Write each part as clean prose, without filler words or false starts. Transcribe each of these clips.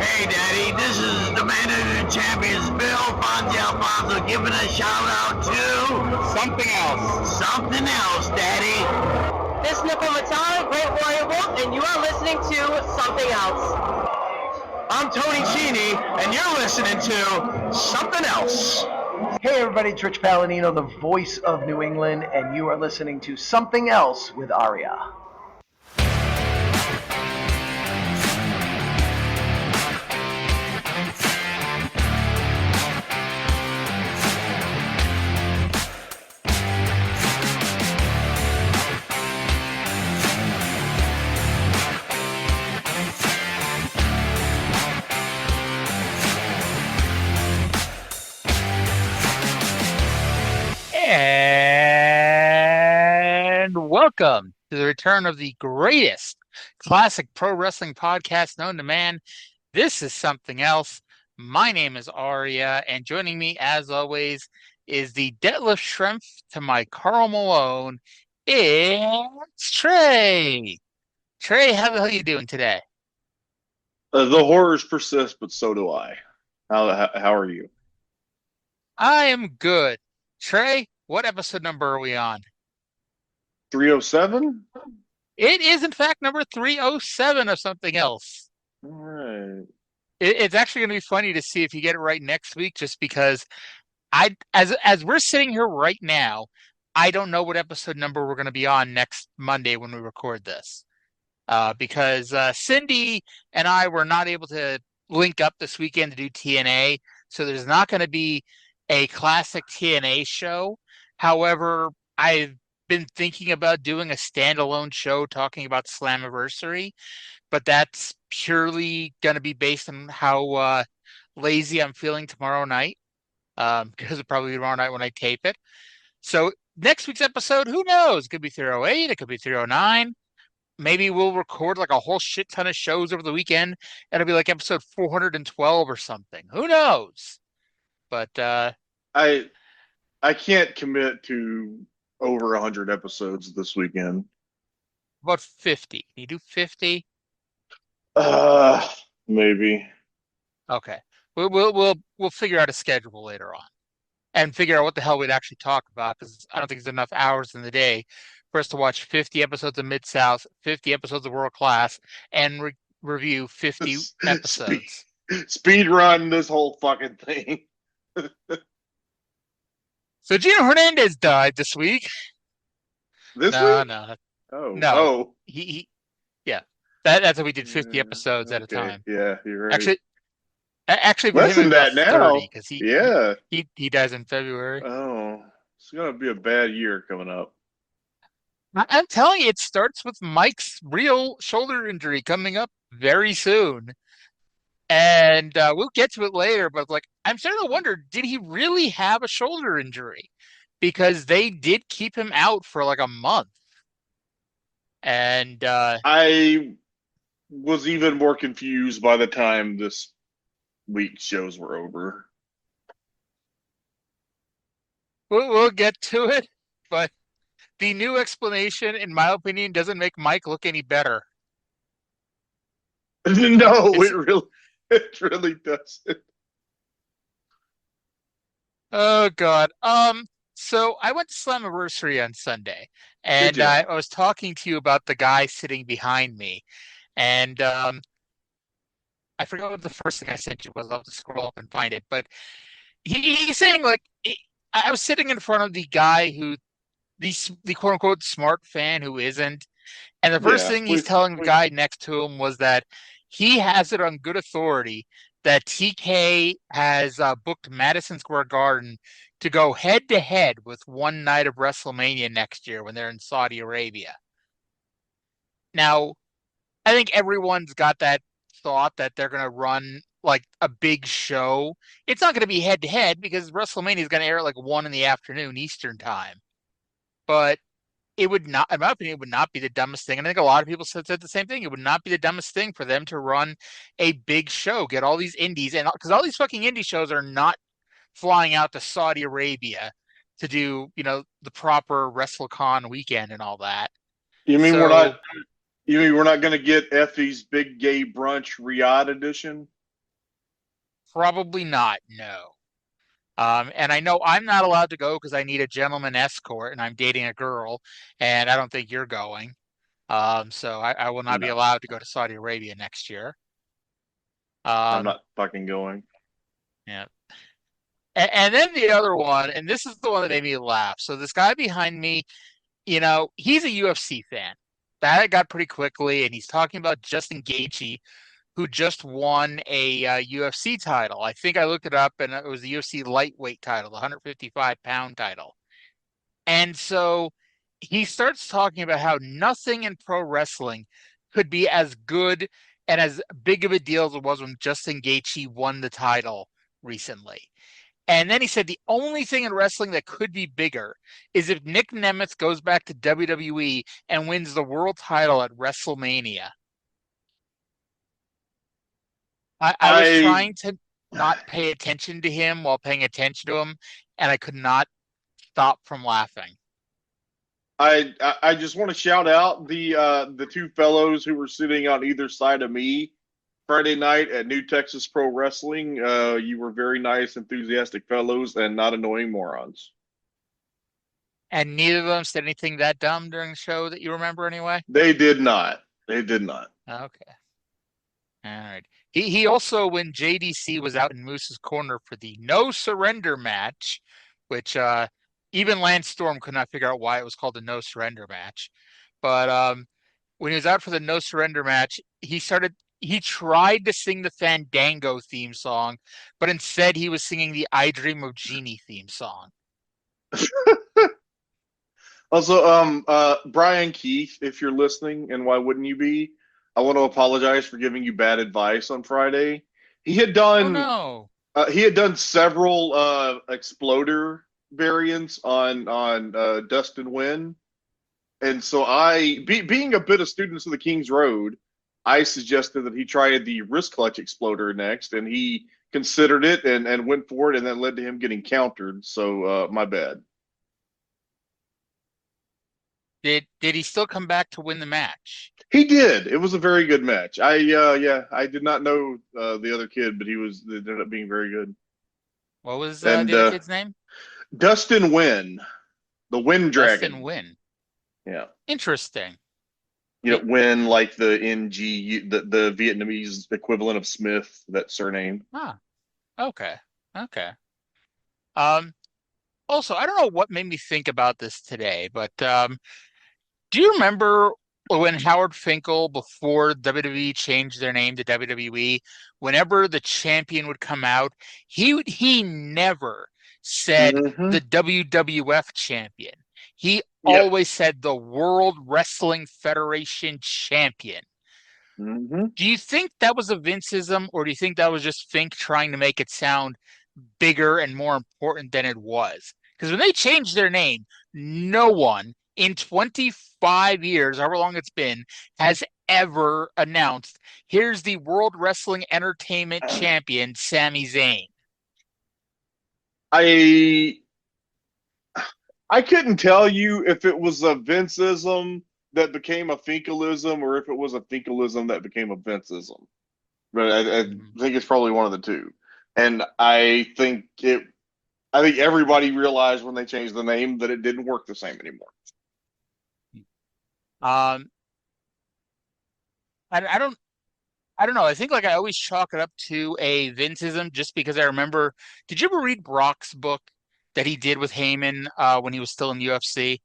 Hey, Daddy, this is the man of the champions, Bill Fonzie giving a shout out to Something else. something else, Daddy. This is Nickel Matano, Great Warrior Wolf, and you are listening to Something Else. I'm Tony Cini, and you're listening to Something Else. Hey everybody, it's Rich Palladino, the voice of New England, and you are listening to Something Else with Arya. And welcome to the return of the greatest classic pro wrestling podcast known to man. This is Something Else. My name is Arya, and joining me, as always, is the deadlift shrimp to my Karl Malone. It's Trae. Trae, how the hell are you doing today? The horrors persist, but so do I. How are you? I am good. Trae, what episode number are we on? 307? It is, in fact, number 307 of Something Else. All right. It's actually going to be funny to see if you get it right next week, just because as we're sitting here right now, I don't know what episode number we're going to be on next Monday when we record this. Because Cindy and I were not able to link up this weekend to do TNA, so there's not going to be a classic TNA show. However, I've been thinking about doing a standalone show talking about Slammiversary, but that's purely going to be based on how lazy I'm feeling tomorrow night, because it'll probably be tomorrow night when I tape it. So next week's episode, who knows? It could be 308, it could be 309. Maybe we'll record like a whole shit ton of shows over the weekend, and it'll be like episode 412 or something. Who knows? But I can't commit to over 100 episodes this weekend. about 50. Can you do 50? Maybe. Okay. We'll figure out a schedule later on, and figure out what the hell we'd actually talk about, because I don't think there's enough hours in the day for us to watch 50 episodes of Mid-South, 50 episodes of World Class, and review 50 episodes. Speed run this whole fucking thing. So Gino Hernandez died this week. This No, week? no, Oh. no. Oh. He yeah. That's how we did 50 episodes at a Okay. time. Yeah, you're right. Actually, for Less him, than it was that now. 30, because Yeah. he dies in February. Oh. It's going to be a bad year coming up. I'm telling you, it starts with Mike's real shoulder injury coming up very soon. And we'll get to it later, but like, I'm starting to wonder, did he really have a shoulder injury? Because they did keep him out for like a month. And I was even more confused by the time this week's shows were over. we'll get to it. But the new explanation, in my opinion, doesn't make Mike look any better. No, It's- it really doesn't. Oh God. So I went to Slammiversary on Sunday, and Did you? I was talking to you about the guy sitting behind me, and I forgot what the first thing I sent you was. I'll have to scroll up and find it. But he's saying like I was sitting in front of the guy who the quote unquote smart fan who isn't, and the first Yeah, thing he's telling the guy next to him was that he has it on good authority that TK has booked Madison Square Garden to go head to head with one night of WrestleMania next year when they're in Saudi Arabia. Now, I think everyone's got that thought that they're going to run like a big show. It's not going to be head to head because WrestleMania is going to air at like 1 in the afternoon Eastern time. But it would not, in my opinion, it would not be the dumbest thing. And I think a lot of people said the same thing. It would not be the dumbest thing for them to run a big show, get all these indies, and because all these fucking indie shows are not flying out to Saudi Arabia to do, the proper WrestleCon weekend and all that. You mean So- we're not going to get Effie's Big Gay Brunch Riyadh edition? Probably not, no. And I know I'm not allowed to go because I need a gentleman escort and I'm dating a girl, and I don't think you're going. So I will not be No, allowed to go to Saudi Arabia next year. I'm Um, not fucking going. yeah. And then the other one, and this is the one that made me laugh. So this guy behind me, he's a UFC fan. That got pretty quickly, and he's talking about Justin Gaethje, who just won a UFC title. I think I looked it up, and it was the UFC lightweight title, the 155-pound title. And so he starts talking about how nothing in pro wrestling could be as good and as big of a deal as it was when Justin Gaethje won the title recently. And then he said the only thing in wrestling that could be bigger is if Nick Nemeth goes back to WWE and wins the world title at WrestleMania. I was trying to not pay attention to him while paying attention to him, and I could not stop from laughing. I just want to shout out the two fellows who were sitting on either side of me Friday night at New Texas Pro Wrestling. You were very nice, enthusiastic fellows, and not annoying morons. And neither of them said anything that dumb during the show that you remember anyway? They did not. They did not. Okay. All right. He also, when JDC was out in Moose's corner for the no surrender match, which even Lance Storm could not figure out why it was called the no surrender match. But when he was out for the no surrender match, he tried to sing the Fandango theme song, but instead he was singing the I Dream of Jeannie theme song. Also, Bryan Keith, if you're listening, and why wouldn't you be? I want to apologize for giving you bad advice on Friday. He had done several Exploder variants on Dustin Wynn, and so being a bit of students of the King's Road, I suggested that he try the wrist clutch Exploder next, and he considered it and went for it, and that led to him getting countered. So my bad. Did he still come back to win the match? He did. It was a very good match. I did not know the other kid, but it ended up being very good. What was the other kid's name? Dustin Wynn, the Wind Dragon. Dustin Wynn. Yeah. Interesting. Wynn, like the NG, the Vietnamese equivalent of Smith, that surname. Ah. Okay. Also, I don't know what made me think about this today, but do you remember when Howard Finkel, before WWE changed their name to WWE, whenever the champion would come out, he never said the WWF champion. He always said the World Wrestling Federation champion. Do you think that was a Vinceism, or do you think that was just Fink trying to make it sound bigger and more important than it was? Because when they changed their name, no one in 25 years, however long it's been, has ever announced, here's the World Wrestling Entertainment Champion, Sami Zayn. I couldn't tell you if it was a Vinceism that became a Finkelism or if it was a Finkelism that became a Vinceism. But I think it's probably one of the two. And I think everybody realized when they changed the name that it didn't work the same anymore. I don't know. I think I always chalk it up to a Vinceism just because I remember. Did you ever read Brock's book that he did with Heyman when he was still in UFC?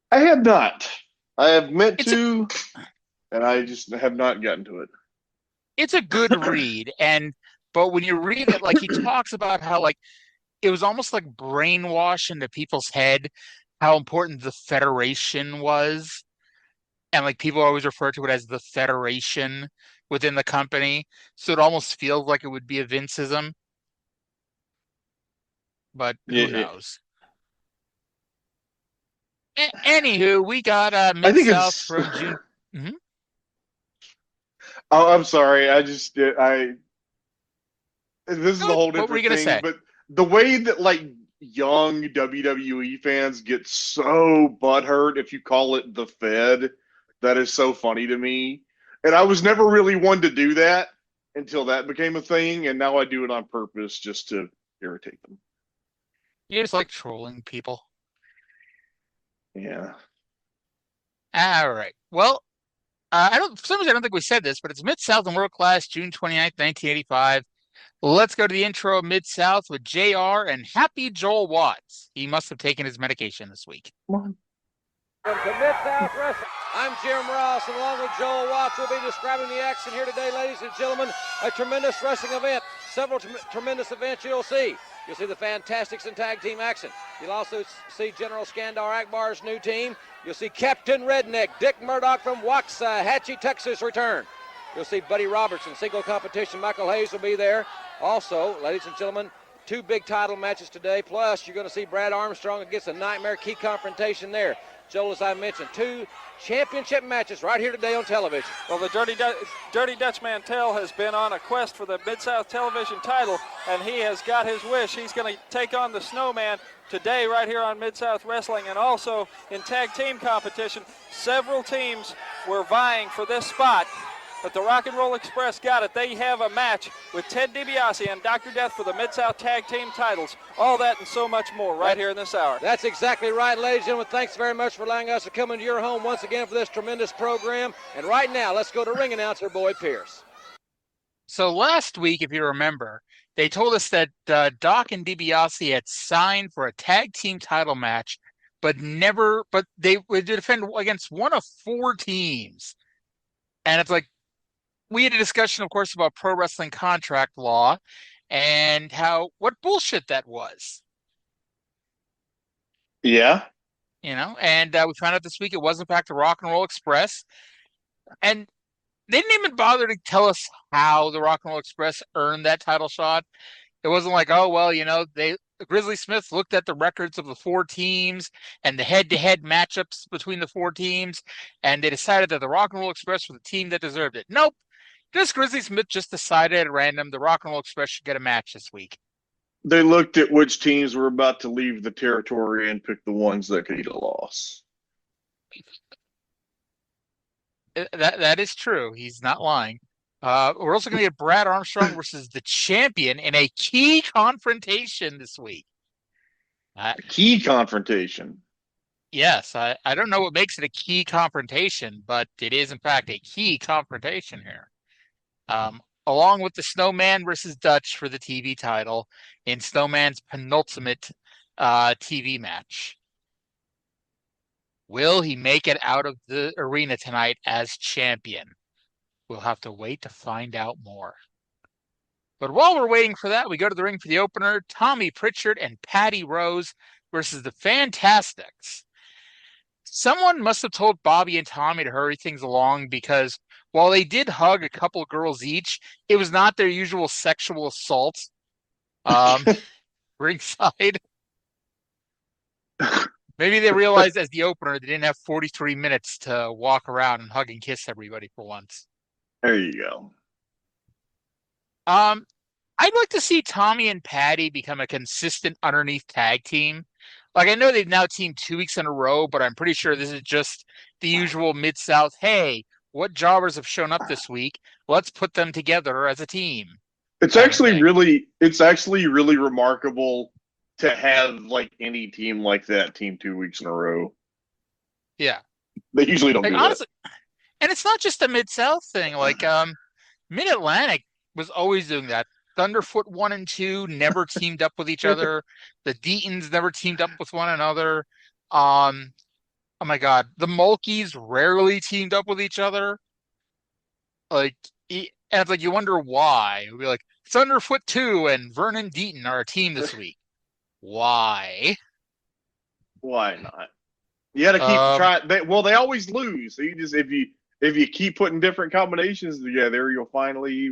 I had not. I have meant to, and I just have not gotten to it. It's a good read, but when you read it, he talks about how it was almost like brainwash into people's head how important the Federation was. And people always refer to it as the Federation within the company. So it almost feels like it would be a Vinceism. But who knows? Anywho, we got Mid-South from June. Oh, I'm sorry. This is a whole different what were you gonna thing. say? But the way that young WWE fans get so butthurt if you call it the Fed, that is so funny to me. And I was never really one to do that. until that became a thing, and now I do it on purpose just to irritate them. You just like trolling people. Yeah. All right. Well, for some reason, I don't think we said this, but it's Mid-South and World Class, June 29th, 1985. Let's go to the intro of Mid-South with JR and Happy Joel Watts. He must have taken his medication this week. Welcome to Mid-South Wrestling. I'm Jim Ross, and along with Joel Watts, we'll be describing the action here today, ladies and gentlemen. A tremendous wrestling event. Several tremendous events you'll see. You'll see the Fantastics in tag team action. You'll also see General Skandar Akbar's new team. You'll see Captain Redneck, Dick Murdoch from Waxahachie, Texas, return. You'll see Buddy Roberts in single competition. Michael Hayes will be there. Also, ladies and gentlemen, 2 big title matches today. Plus, you're going to see Brad Armstrong against a Nightmare Key Confrontation there. Joel, as I mentioned, 2 championship matches right here today on television. Well, the Dirty Dutch Mantell has been on a quest for the Mid-South television title, and he has got his wish. He's going to take on the Snowman today right here on Mid-South Wrestling. And also in tag team competition, several teams were vying for this spot, but the Rock and Roll Express got it. They have a match with Ted DiBiase and Dr. Death for the Mid-South tag team titles. All that and so much more right here in this hour. That's exactly right, ladies and gentlemen. Thanks very much for allowing us to come into your home once again for this tremendous program. And right now, let's go to ring announcer Boyd Pierce. So last week, if you remember, they told us that Doc and DiBiase had signed for a tag team title match, but they would defend against one of 4 teams. And it's like, we had a discussion, of course, about pro wrestling contract law and what bullshit that was. Yeah. And we found out this week it was, in fact, the Rock and Roll Express. And they didn't even bother to tell us how the Rock and Roll Express earned that title shot. It wasn't like, oh, well, Grizzly Smith looked at the records of the 4 teams and the head-to-head matchups between the 4 teams, and they decided that the Rock and Roll Express was the team that deserved it. Nope. Grizzly Smith just decided at random the Rock and Roll Express should get a match this week. They looked at which teams were about to leave the territory and picked the ones that could eat a loss. That is true. He's not lying. We're also going to get Brad Armstrong versus the champion in a key confrontation this week. Key confrontation. Yes, I don't know what makes it a key confrontation, but it is, in fact, a key confrontation here. Along with the Snowman versus Dutch for the TV title in Snowman's penultimate TV match. Will he make it out of the arena tonight as champion? We'll have to wait to find out more. But while we're waiting for that, we go to the ring for the opener. Tommy Pritchard and Patty Rose versus the Fantastics. Someone must have told Bobby and Tommy to hurry things along, because while they did hug a couple girls each, it was not their usual sexual assault ringside. Maybe they realized as the opener they didn't have 43 minutes to walk around and hug and kiss everybody for once. There you go. I'd like to see Tommy and Patty become a consistent underneath tag team. Like, I know they've now teamed 2 weeks in a row, but I'm pretty sure this is just the usual Mid-South, hey, what jobbers have shown up this week? Let's put them together as a team. It's actually really remarkable to have like any team like that team 2 weeks in a row. Yeah. They usually don't do honestly, that. And it's not just a Mid-South thing. Like, Mid-Atlantic was always doing that. Thunderfoot 1 and 2 never teamed up with each other. The Deatons never teamed up with one another. Oh my God, the Mulkeys rarely teamed up with each other. Like, and it's like, you wonder why. It'd be like, Thunderfoot 2 and Vernon Deaton are a team this week. Why? Why not? You got to keep trying. They always lose. So you just if you keep putting different combinations together, you'll finally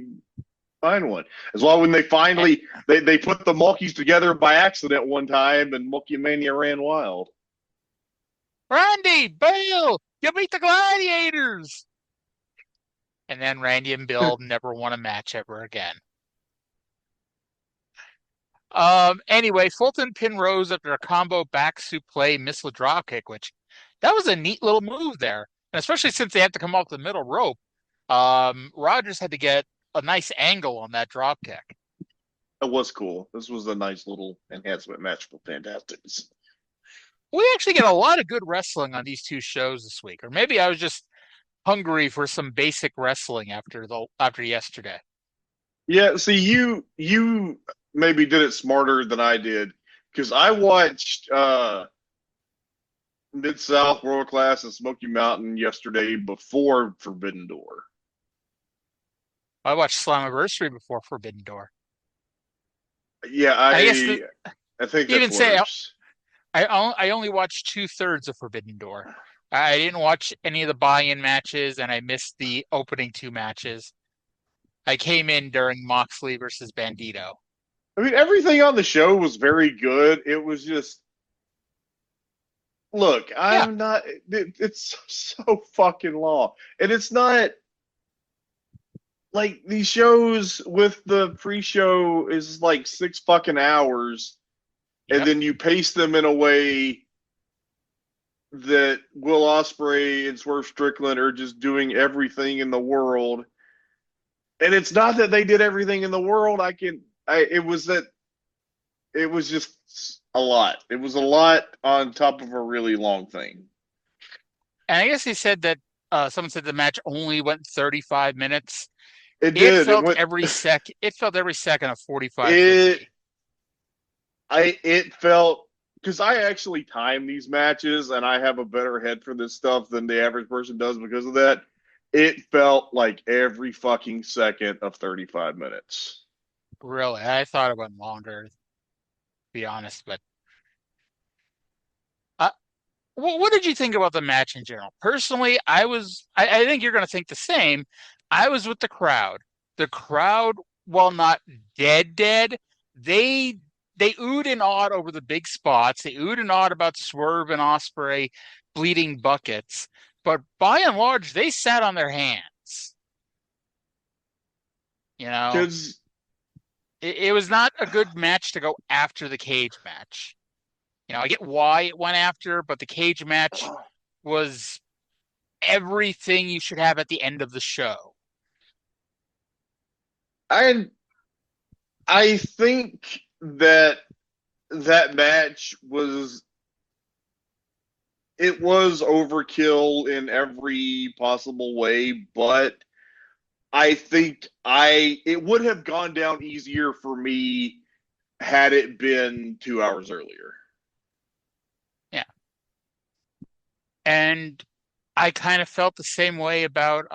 find one. As well, when they finally they put the Mulkeys together by accident one time, and Mulkey Mania ran wild. Randy, Bill, you beat the Gladiators. And then Randy and Bill never won a match ever again. Anyway, Fulton pin Rose after a combo back suplex missile drop kick, which that was a neat little move there. And especially since they had to come off the middle rope, Rogers had to get a nice angle on that drop kick. It was cool. This was a nice little enhancement match for Fantastics. We actually get a lot of good wrestling on these two shows this week, or maybe I was just hungry for some basic wrestling after yesterday. Yeah, see, you maybe did it smarter than I did, because I watched Mid-South World Class and Smoky Mountain yesterday before Forbidden Door. I watched Slammiversary before Forbidden Door. Yeah, I think even that's say worse. I only watched 2/3 of Forbidden Door. I didn't watch any of the buy-in matches, and I missed the opening 2 matches. I came in during Moxley versus Bandito. I mean, everything on the show was very good. It was just, look, I'm not. It's so fucking long, and it's not like these shows with the pre-show is like 6 fucking hours, and then you pace them in a way that Will Ospreay and Swerve Strickland are just doing everything in the world. And it's not that they did everything in the world. It was just a lot. It was a lot on top of a really long thing. And I guess he said that someone said the match only went 35 minutes. It did. It felt every second of 45. It felt, because I actually time these matches and I have a better head for this stuff than the average person does because of that. It felt like every fucking second of 35 minutes. Really? I thought it went longer, to be honest. But what did you think about the match in general? Personally, I think you're going to think the same. I was with the crowd. The crowd, while not dead, they oohed and awed over the big spots. They oohed and awed about Swerve and Ospreay bleeding buckets. But by and large, they sat on their hands. You know? Because it was not a good match to go after the cage match. You know, I get why it went after, but the cage match was everything you should have at the end of the show. I think that match was overkill in every possible way, but I think it would have gone down easier for me had it been 2 hours earlier. Yeah. And I kind of felt the same way about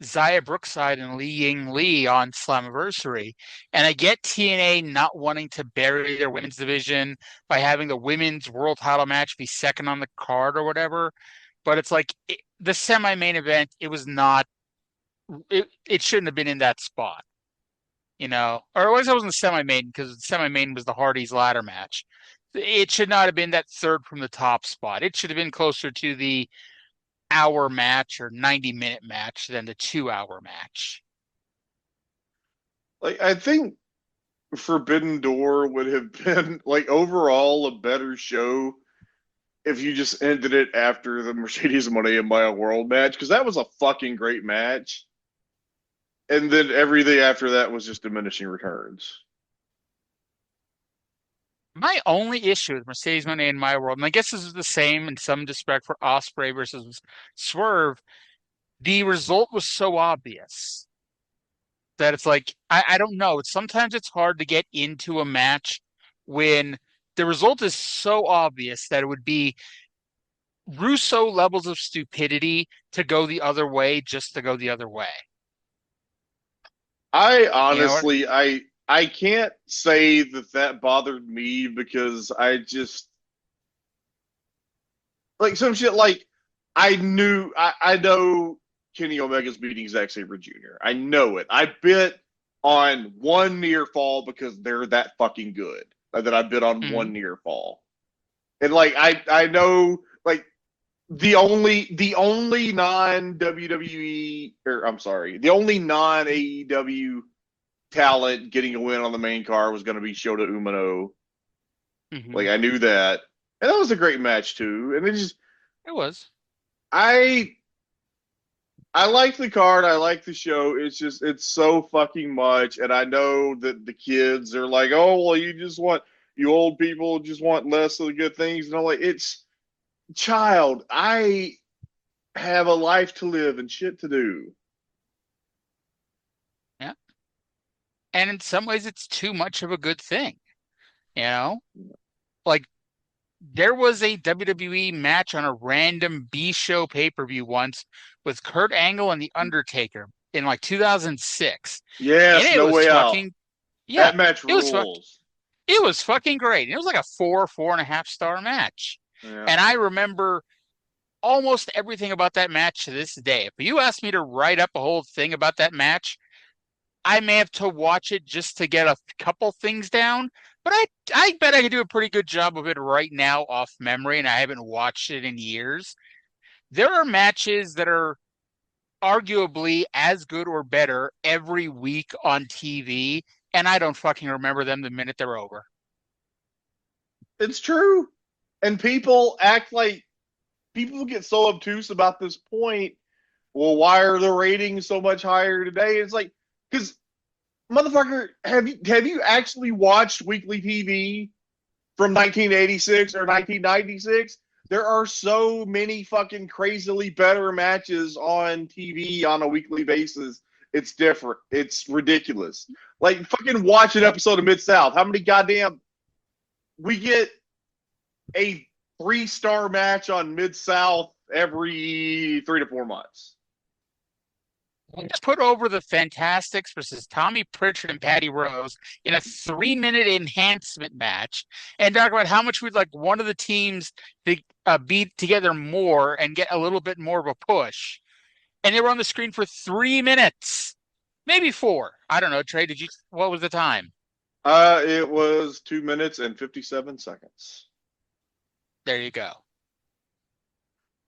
Xia Brookside and Li Ying Li on Slammiversary. And I get TNA not wanting to bury their women's division by having the women's world title match be second on the card or whatever. But it's like the semi-main event, it was not, it shouldn't have been in that spot. You know, or at least it wasn't the semi-main, because the semi-main was the Hardys ladder match. It should not have been that third from the top spot. It should have been closer to the hour match or 90-minute match than the 2-hour match. Like, I think Forbidden Door would have been, like, overall a better show if you just ended it after the Mercedes Moné Mile World match, because that was a fucking great match. And then everything after that was just diminishing returns. My only issue with Mercedes Moné in my world, and I guess this is the same in some respect for Ospreay versus Swerve, the result was so obvious that it's like, I don't know. Sometimes it's hard to get into a match when the result is so obvious that it would be Russo levels of stupidity to go the other way just to go the other way. I honestly, I can't say that bothered me, because I just, like, some shit, like, I know Kenny Omega's beating Zack Sabre Jr. I know it. I bet on one near fall because they're that fucking good that I bet on one near fall. And, like, I know, like, the only non-WWE, or I'm sorry, the only non-AEW talent getting a win on the main card was going to be Shota Umino. Like, I knew that. And that was a great match, too. And it was. I I like the card. I like the show. It's just, it's so fucking much. And I know that the kids are like, oh, well, you old people just want less of the good things. And I'm like, child, I have a life to live and shit to do. Yeah. And in some ways, it's too much of a good thing. You know? Like, there was a WWE match on a random B show pay-per-view once with Kurt Angle and The Undertaker in like 2006. Yes, No Way Out. Yeah, that match rules. It was fucking great. It was like a 4.5 star match. Yeah. And I remember almost everything about that match to this day. If you asked me to write up a whole thing about that match, I may have to watch it just to get a couple things down. But I bet I could do a pretty good job of it right now off memory, and I haven't watched it in years. There are matches that are arguably as good or better every week on TV, and I don't fucking remember them the minute they're over. It's true. And people get so obtuse about this point. Well, why are the ratings so much higher today? It's like, because, motherfucker, have you actually watched weekly TV from 1986 or 1996? There are so many fucking crazily better matches on TV on a weekly basis. It's different. It's ridiculous. Like, fucking watch an episode of Mid-South. How many goddamn... We get a 3-star match on Mid-South every 3 to 4 months. Just put over the Fantastics versus Tommy Pritchard and Patty Rose in a 3-minute enhancement match and talk about how much we'd like one of the teams to be together more and get a little bit more of a push. And they were on the screen for 3 minutes, maybe 4. I don't know. Trey, what was the time? It was 2 minutes and 57 seconds. There you go.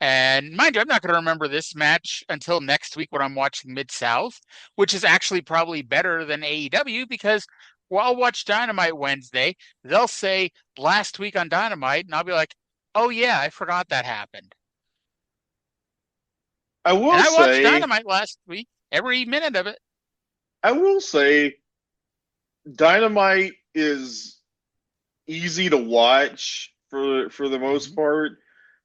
And mind you, I'm not going to remember this match until next week when I'm watching Mid-South, which is actually probably better than AEW because I'll watch Dynamite Wednesday. They'll say last week on Dynamite, and I'll be like, oh, yeah, I forgot that happened. I watched Dynamite last week, every minute of it. I will say Dynamite is easy to watch for the most part.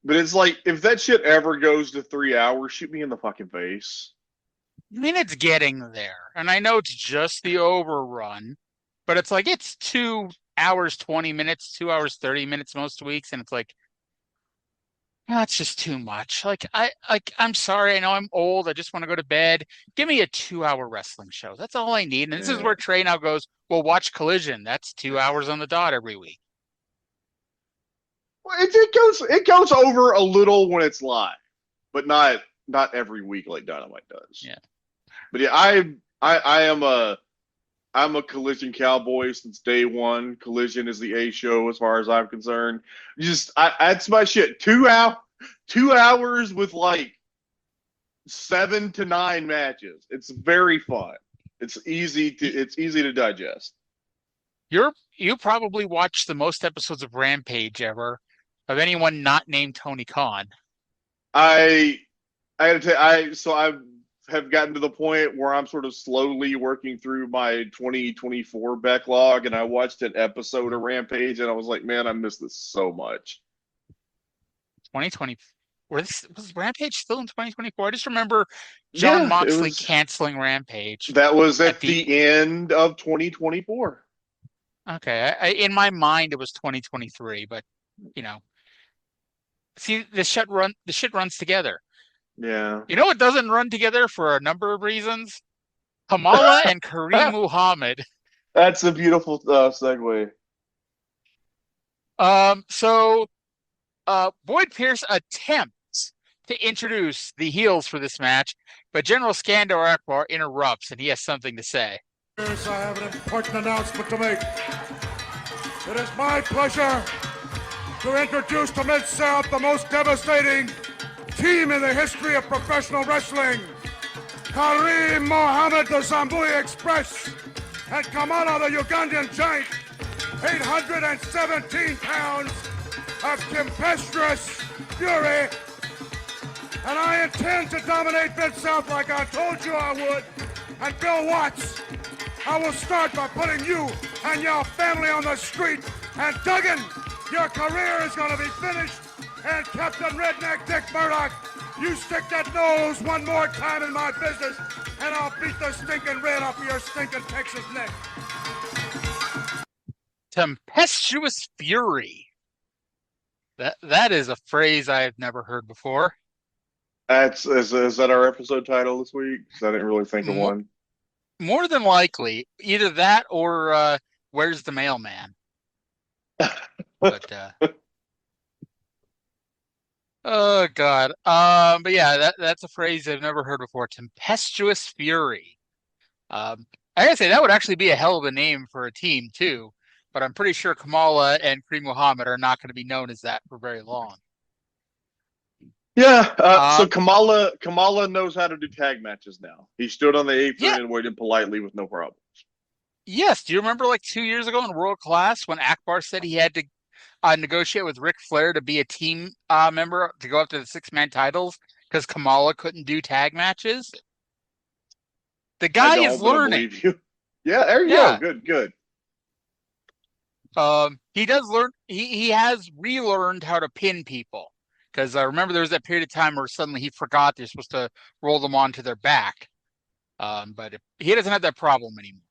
But it's like, if that shit ever goes to 3 hours, shoot me in the fucking face. I mean, it's getting there. And I know it's just the overrun, but it's like, it's 2 hours, 20 minutes, 2 hours, 30 minutes most weeks. And it's like, that's just too much. I'm sorry. I know I'm old. I just want to go to bed. Give me a 2-hour wrestling show. That's all I need. And this is where Trey now goes, well, watch Collision. That's 2 hours on the dot every week. Well, it goes over a little when it's live, but not every week like Dynamite does. Yeah. But yeah, I'm a Collision cowboy since day one. Collision is the A show as far as I'm concerned. That's my shit. 2 hours with like 7 to 9 matches. It's very fun. It's easy to digest. You probably watched the most episodes of Rampage ever of anyone not named Tony Khan. I have gotten to the point where I'm sort of slowly working through my 2024 backlog, and I watched an episode of Rampage, and I was like, man, I miss this so much. 2020. Was Rampage still in 2024? I just remember Jon Moxley canceling Rampage. That was at the end of 2024. Okay. In my mind, it was 2023, but, you know. See, the shit runs together. Yeah. You know what doesn't run together for a number of reasons? Kamala and Kareem Muhammad. That's a beautiful segue. So Boyd Pierce attempts to introduce the heels for this match, but General Skandor Akbar interrupts, and he has something to say. I have an important announcement to make. It is my pleasure to introduce to Mid-South the most devastating team in the history of professional wrestling. Kareem Mohammed, the Zambui Express, and Kamala, the Ugandan Giant, 817 pounds of tempestuous fury, And I intend to dominate Mid-South like I told you I would. And Bill Watts, I will start by putting you and your family on the street. And Duggan, your career is going to be finished. And Captain Redneck Dick Murdoch, you stick that nose one more time in my business, and I'll beat the stinking red off of your stinking Texas neck. Tempestuous fury. That is a phrase I have never heard before. Is that our episode title this week? 'Cause I didn't really think of one. More than likely, either that or Where's the Mailman? But oh God. But yeah, that's a phrase I've never heard before. Tempestuous fury. I gotta say that would actually be a hell of a name for a team too. But I'm pretty sure Kamala and Kareem Muhammad are not going to be known as that for very long. Yeah, so Kamala knows how to do tag matches now. He stood on the apron and waited politely with no problems. Yes, do you remember like 2 years ago in World Class when Akbar said he had to negotiate with Ric Flair to be a team member to go up to the 6-man titles because Kamala couldn't do tag matches? The guy is learning. Yeah, there you go. Good. He does learn. He has relearned how to pin people. Because I remember there was that period of time where suddenly he forgot they're supposed to roll them onto their back. But he doesn't have that problem anymore.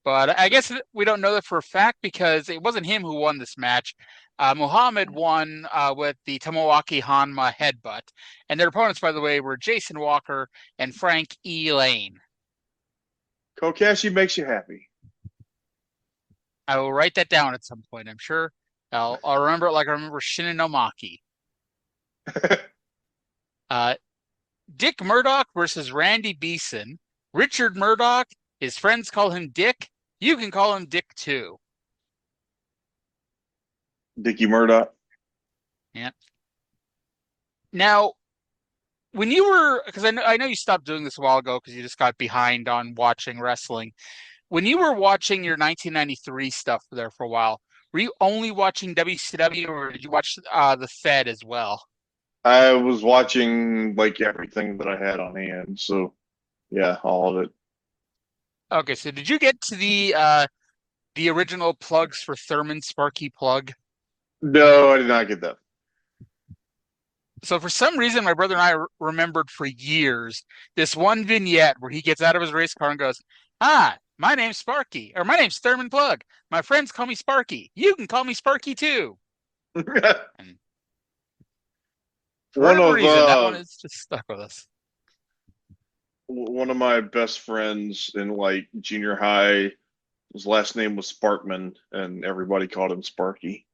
But I guess we don't know that for a fact because it wasn't him who won this match. Muhammad won with the Tomoaki Hanma headbutt. And their opponents, by the way, were Jason Walker and Frank E. Lane. Kokashi makes you happy. I will write that down at some point, I'm sure. I'll remember it like I remember Shinanomaki. Dick Murdoch versus Randy Beeson. Richard Murdoch, his friends call him Dick. You can call him Dick too. Dickie Murdoch. Yeah. Now, when you were, because I know you stopped doing this a while ago because you just got behind on watching wrestling. When you were watching your 1993 stuff there for a while, were you only watching WCW or did you watch the Fed as well? I was watching like everything that I had on hand, so yeah, all of it. Okay, so did you get to the original plugs for Thurman Sparky Plug? No, I did not get that. So for some reason, my brother and I remembered for years this one vignette where he gets out of his race car and goes, my name's Sparky, or my name's Thurman Plug. My friends call me Sparky. You can call me Sparky too. And for whatever reason, that one is just stuck with us. One of my best friends in like junior high, his last name was Sparkman, and everybody called him Sparky.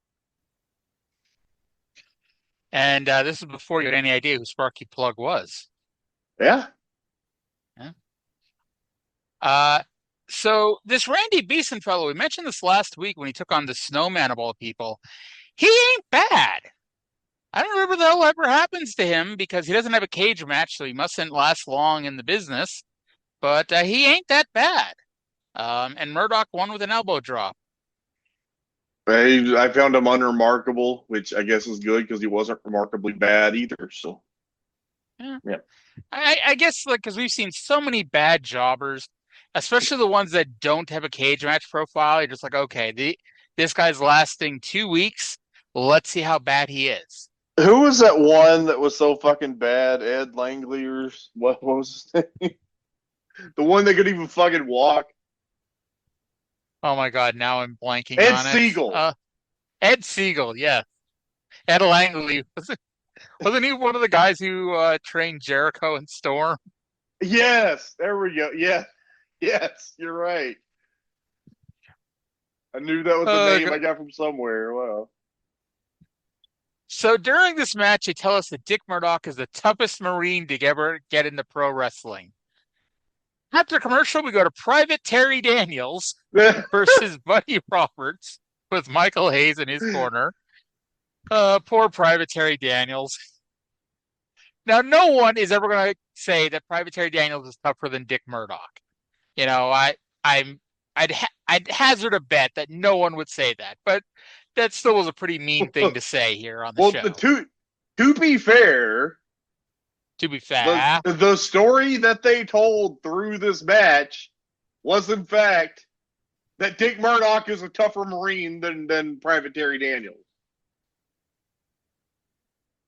And this is before you had any idea who Sparky Plug was. Yeah. So this Randy Beeson fellow, we mentioned this last week when he took on the Snowman of all people. He ain't bad. I don't remember the hell ever happens to him because he doesn't have a cage match, so he mustn't last long in the business. But he ain't that bad. And Murdoch won with an elbow drop. I found him unremarkable, which I guess is good because he wasn't remarkably bad either. So, yeah. I guess like because we've seen so many bad jobbers, especially the ones that don't have a cage match profile. You're just like, okay, this guy's lasting 2 weeks. Let's see how bad he is. Who was that one that was so fucking bad? Ed Langley or what was his name? The one that could even fucking walk. Oh my God! Now I'm blanking Ed on it. Siegel. Ed Siegel, yeah. Ed Langley wasn't he one of the guys who trained Jericho and Storm? Yes, there we go. Yeah, yes, you're right. I knew that was the name I got from somewhere. Wow. So during this match, they tell us that Dick Murdoch is the toughest Marine to ever get into pro wrestling. After commercial, we go to Private Terry Daniels versus Buddy Roberts with Michael Hayes in his corner. Poor Private Terry Daniels. Now, no one is ever going to say that Private Terry Daniels is tougher than Dick Murdoch. You know, I'd hazard a bet that no one would say that, but that still was a pretty mean thing to say here on the show. Well, to be fair, To be fair, the story that they told through this match was, in fact, that Dick Murdoch is a tougher Marine than Private Terry Daniels.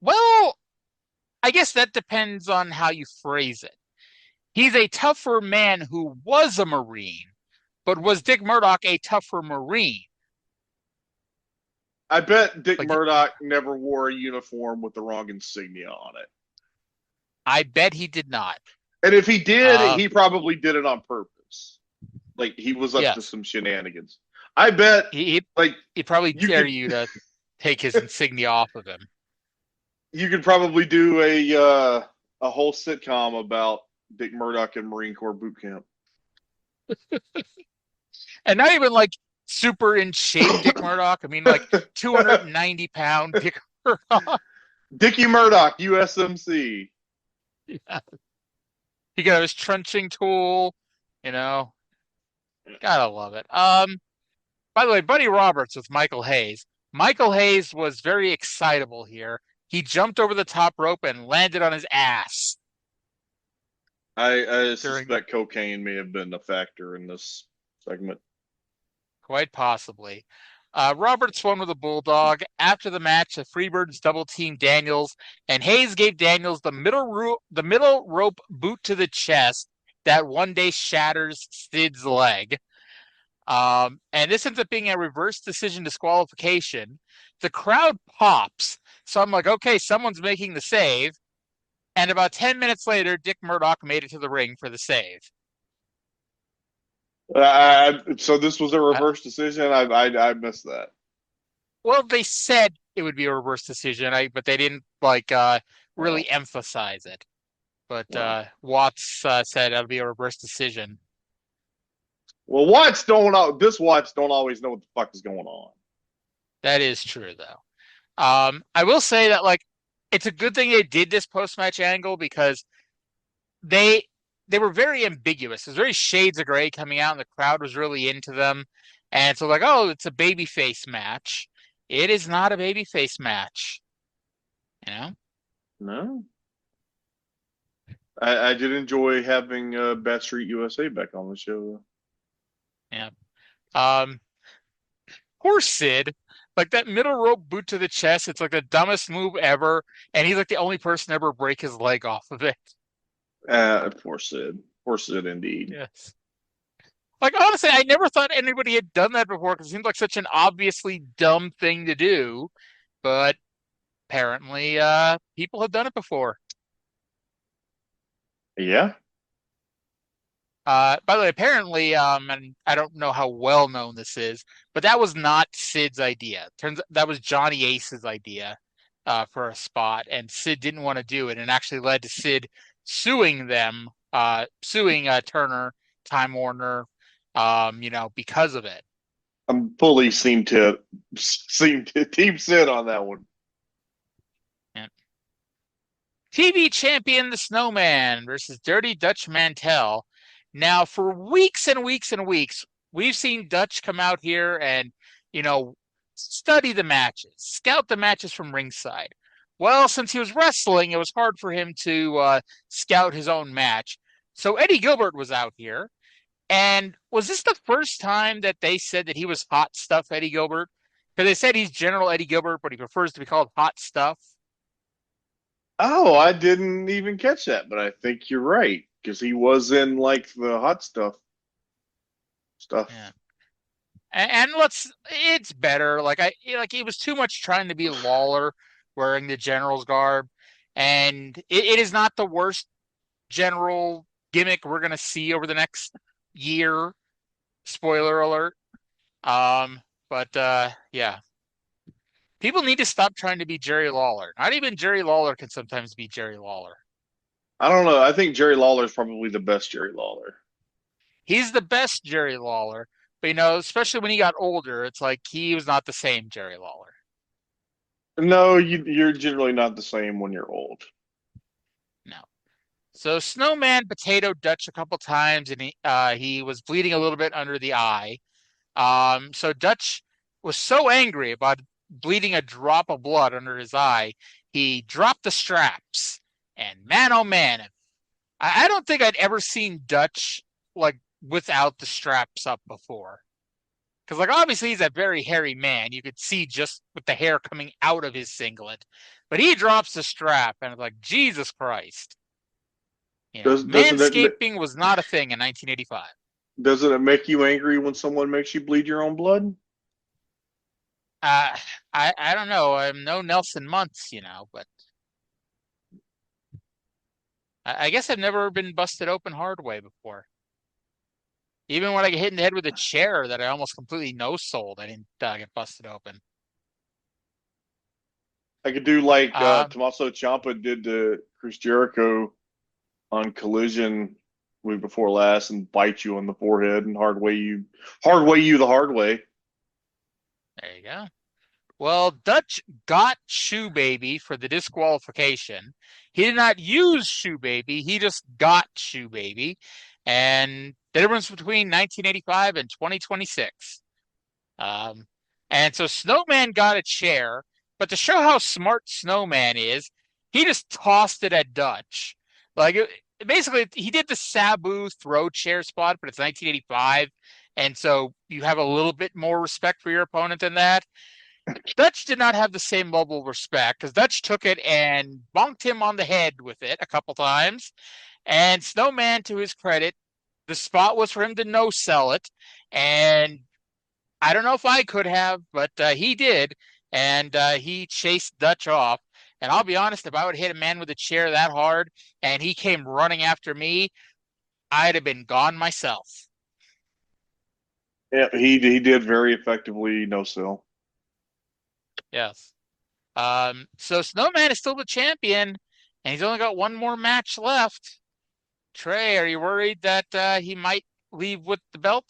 well, I guess that depends on how you phrase it. He's a tougher man who was a Marine, but was Dick Murdoch a tougher Marine? I bet Dick Murdoch never wore a uniform with the wrong insignia on it. I bet he did not. And if he did, he probably did it on purpose. Like, he was up Yes. to some shenanigans. I bet He'd probably dare you to take his insignia off of him. You could probably do a whole sitcom about Dick Murdoch and Marine Corps boot camp. And not even like super in shape Dick Murdoch. I mean, like 290-pound Dick Murdoch. Dickie Murdoch, USMC. Yeah. He got his trenching tool, you know. Gotta love it. By the way, Buddy Roberts with Michael Hayes. Michael Hayes was very excitable here. He jumped over the top rope and landed on his ass. I suspect cocaine may have been a factor in this segment. Quite possibly. Roberts won with a bulldog. After the match, the Freebirds double-teamed Daniels, and Hayes gave Daniels the middle rope boot to the chest that one day shatters Sid's leg. And this ends up being a reverse decision disqualification. The crowd pops. So I'm like, okay, someone's making the save. And about 10 minutes later, Dick Murdoch made it to the ring for the save. So this was a reverse decision? I missed that. Well, they said it would be a reverse decision, but they didn't really emphasize it. But Watts said it would be a reverse decision. Well, Watts don't always know what the fuck is going on. That is true, though. I will say that it's a good thing they did this post-match angle because they were very ambiguous. There's very shades of gray coming out, and the crowd was really into them. And so, it's a babyface match. It is not a babyface match. You know? No. I did enjoy having Bat Street USA back on the show. Yeah. Poor Sid. That middle rope boot to the chest, it's the dumbest move ever, and he's the only person to ever break his leg off of it. Poor Sid. Poor Sid, indeed. Yes. Honestly, I never thought anybody had done that before because it seems like such an obviously dumb thing to do, but apparently people have done it before. Yeah. By the way, apparently, and I don't know how well known this is, but that was not Sid's idea. Turns out that was Johnny Ace's idea for a spot, and Sid didn't want to do it, and actually led to Sid suing them, suing Turner, Time Warner, because of it. I'm fully team Sid on that one. Yeah. TV champion, the Snowman versus Dirty Dutch Mantell. Now, for weeks and weeks and weeks, we've seen Dutch come out here and, study the matches, scout the matches from ringside. Well, since he was wrestling, it was hard for him to scout his own match. So Eddie Gilbert was out here. And was this the first time that they said that he was Hot Stuff Eddie Gilbert? Because they said he's General Eddie Gilbert, but he prefers to be called Hot Stuff. Oh, I didn't even catch that, but I think you're right. Because he was in the hot stuff. Yeah. And it's better. It was too much trying to be Lawler wearing the general's garb. And it is not the worst general gimmick we're going to see over the next year. Spoiler alert. Yeah. People need to stop trying to be Jerry Lawler. Not even Jerry Lawler can sometimes be Jerry Lawler. I don't know. I think Jerry Lawler is probably the best Jerry Lawler. He's the best Jerry Lawler. But, especially when he got older, it's he was not the same Jerry Lawler. No, you're generally not the same when you're old. No. So Snowman potatoed Dutch a couple times, and he was bleeding a little bit under the eye. So Dutch was so angry about bleeding a drop of blood under his eye, he dropped the straps. And man, oh man, I don't think I'd ever seen Dutch like without the straps up before. Because like obviously he's a very hairy man. You could see just with the hair coming out of his singlet. But he drops the strap and it's like, Jesus Christ. You know, manscaping was not a thing in 1985. Doesn't it make you angry when someone makes you bleed your own blood? I don't know. I'm no Nelson Muntz, you know, but I guess I've never been busted open hard way before. Even when I get hit in the head with a chair that I almost completely no-sold, I didn't get busted open. I could do like Tommaso Ciampa did to Chris Jericho on Collision week before last and bite you on the forehead and hard way you the hard way. There you go. Well, Dutch got Shoe Baby for the disqualification. He did not use Shoe Baby. He just got Shoe Baby. And the difference between 1985 and 2026. And so Snowman got a chair, but to show how smart Snowman is, he just tossed it at Dutch. Like, basically, he did the Sabu throw chair spot, but it's 1985. And so you have a little bit more respect for your opponent than that. Dutch did not have the same level of respect because Dutch took it and bonked him on the head with it a couple times. And Snowman, to his credit, the spot was for him to no-sell it. And I don't know if I could have, but he did. And he chased Dutch off. And I'll be honest, if I would hit a man with a chair that hard and he came running after me, I'd have been gone myself. Yeah, he did very effectively no-sell. Yes. So Snowman is still the champion, and he's only got one more match left. Trae, are you worried that he might leave with the belt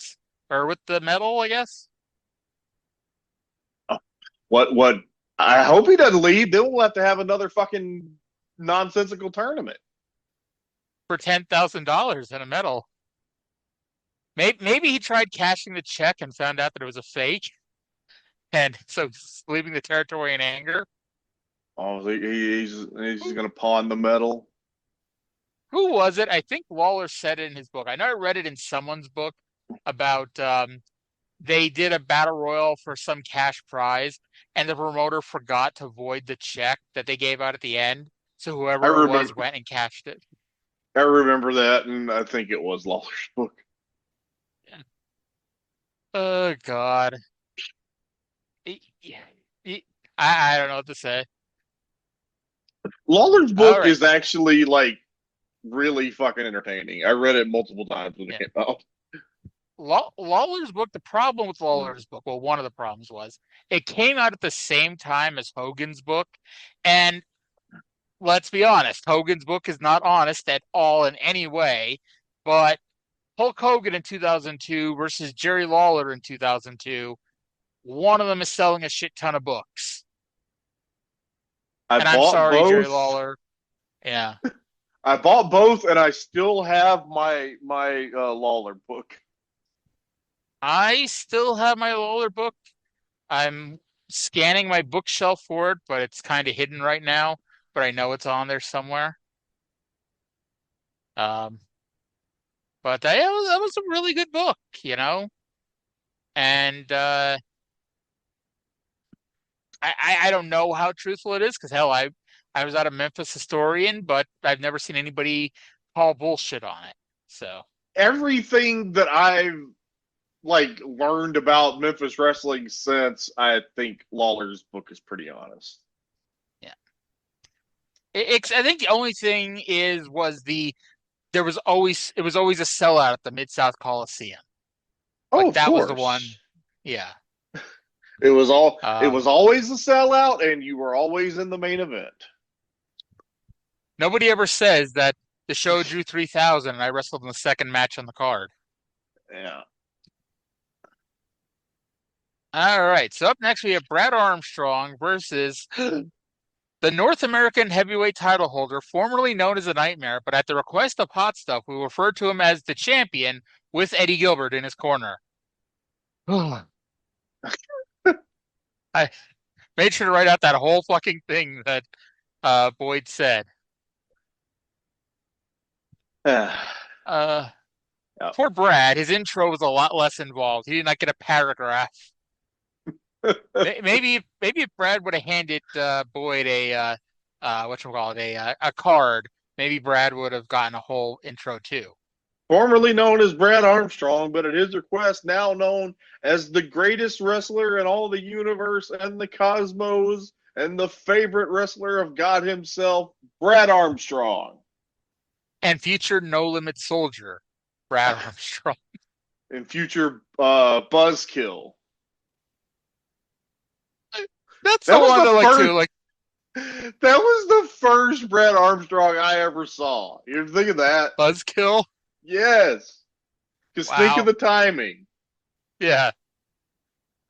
or with the medal, I guess? What? I hope he doesn't leave. Then we'll have to have another fucking nonsensical tournament. For $10,000 and a medal. Maybe he tried cashing the check and found out that it was a fake. And so he's leaving the territory in anger. Oh, he's going to pawn the medal. Who was it? I think Lawler said it in his book. I know I read it in someone's book about they did a battle royal for some cash prize, and the promoter forgot to void the check that they gave out at the end. So whoever it was went and cashed it. I remember that, and I think it was Lawler's book. Yeah. Oh, God. I don't know what to say. Lawler's book is actually like really fucking entertaining. I read it multiple times when it came out. Lawler's book, the problem with Lawler's book, well, one of the problems was it came out at the same time as Hogan's book. And let's be honest, Hogan's book is not honest at all in any way. But Hulk Hogan in 2002 versus Jerry Lawler in 2002, one of them is selling a shit ton of books. And I'm sorry, both. Jerry Lawler. Yeah. I bought both, and I still have my Lawler book. I still have my Lawler book. I'm scanning my bookshelf for it, but it's kind of hidden right now. But I know it's on there somewhere. But that was a really good book, you know? And I don't know how truthful it is because hell, I was at a Memphis Historian, but I've never seen anybody call bullshit on it. So everything that I've learned about Memphis wrestling since, I think Lawler's book is pretty honest. Yeah, I think the only thing was it was always a sellout at the Mid-South Coliseum. That was the one. Yeah. It was always a sellout, and you were always in the main event. Nobody ever says that the show drew 3,000 and I wrestled in the second match on the card. Yeah. All right. So up next we have Brad Armstrong versus the North American heavyweight title holder, formerly known as the Nightmare, but at the request of Hot Stuff, we refer to him as the champion with Eddie Gilbert in his corner. I made sure to write out that whole fucking thing that Boyd said. Poor Brad. His intro was a lot less involved. He did not get a paragraph. Maybe if Brad would have handed Boyd a a card, maybe Brad would have gotten a whole intro too. Formerly known as Brad Armstrong, but at his request, now known as the greatest wrestler in all the universe and the cosmos, and the favorite wrestler of God himself, Brad Armstrong. And future No Limit Soldier, Brad Armstrong. And future Buzzkill. That's the one I like too. Like, that was the first Brad Armstrong I ever saw. You think of that? Buzzkill? Yes. Just think of the timing. Yeah.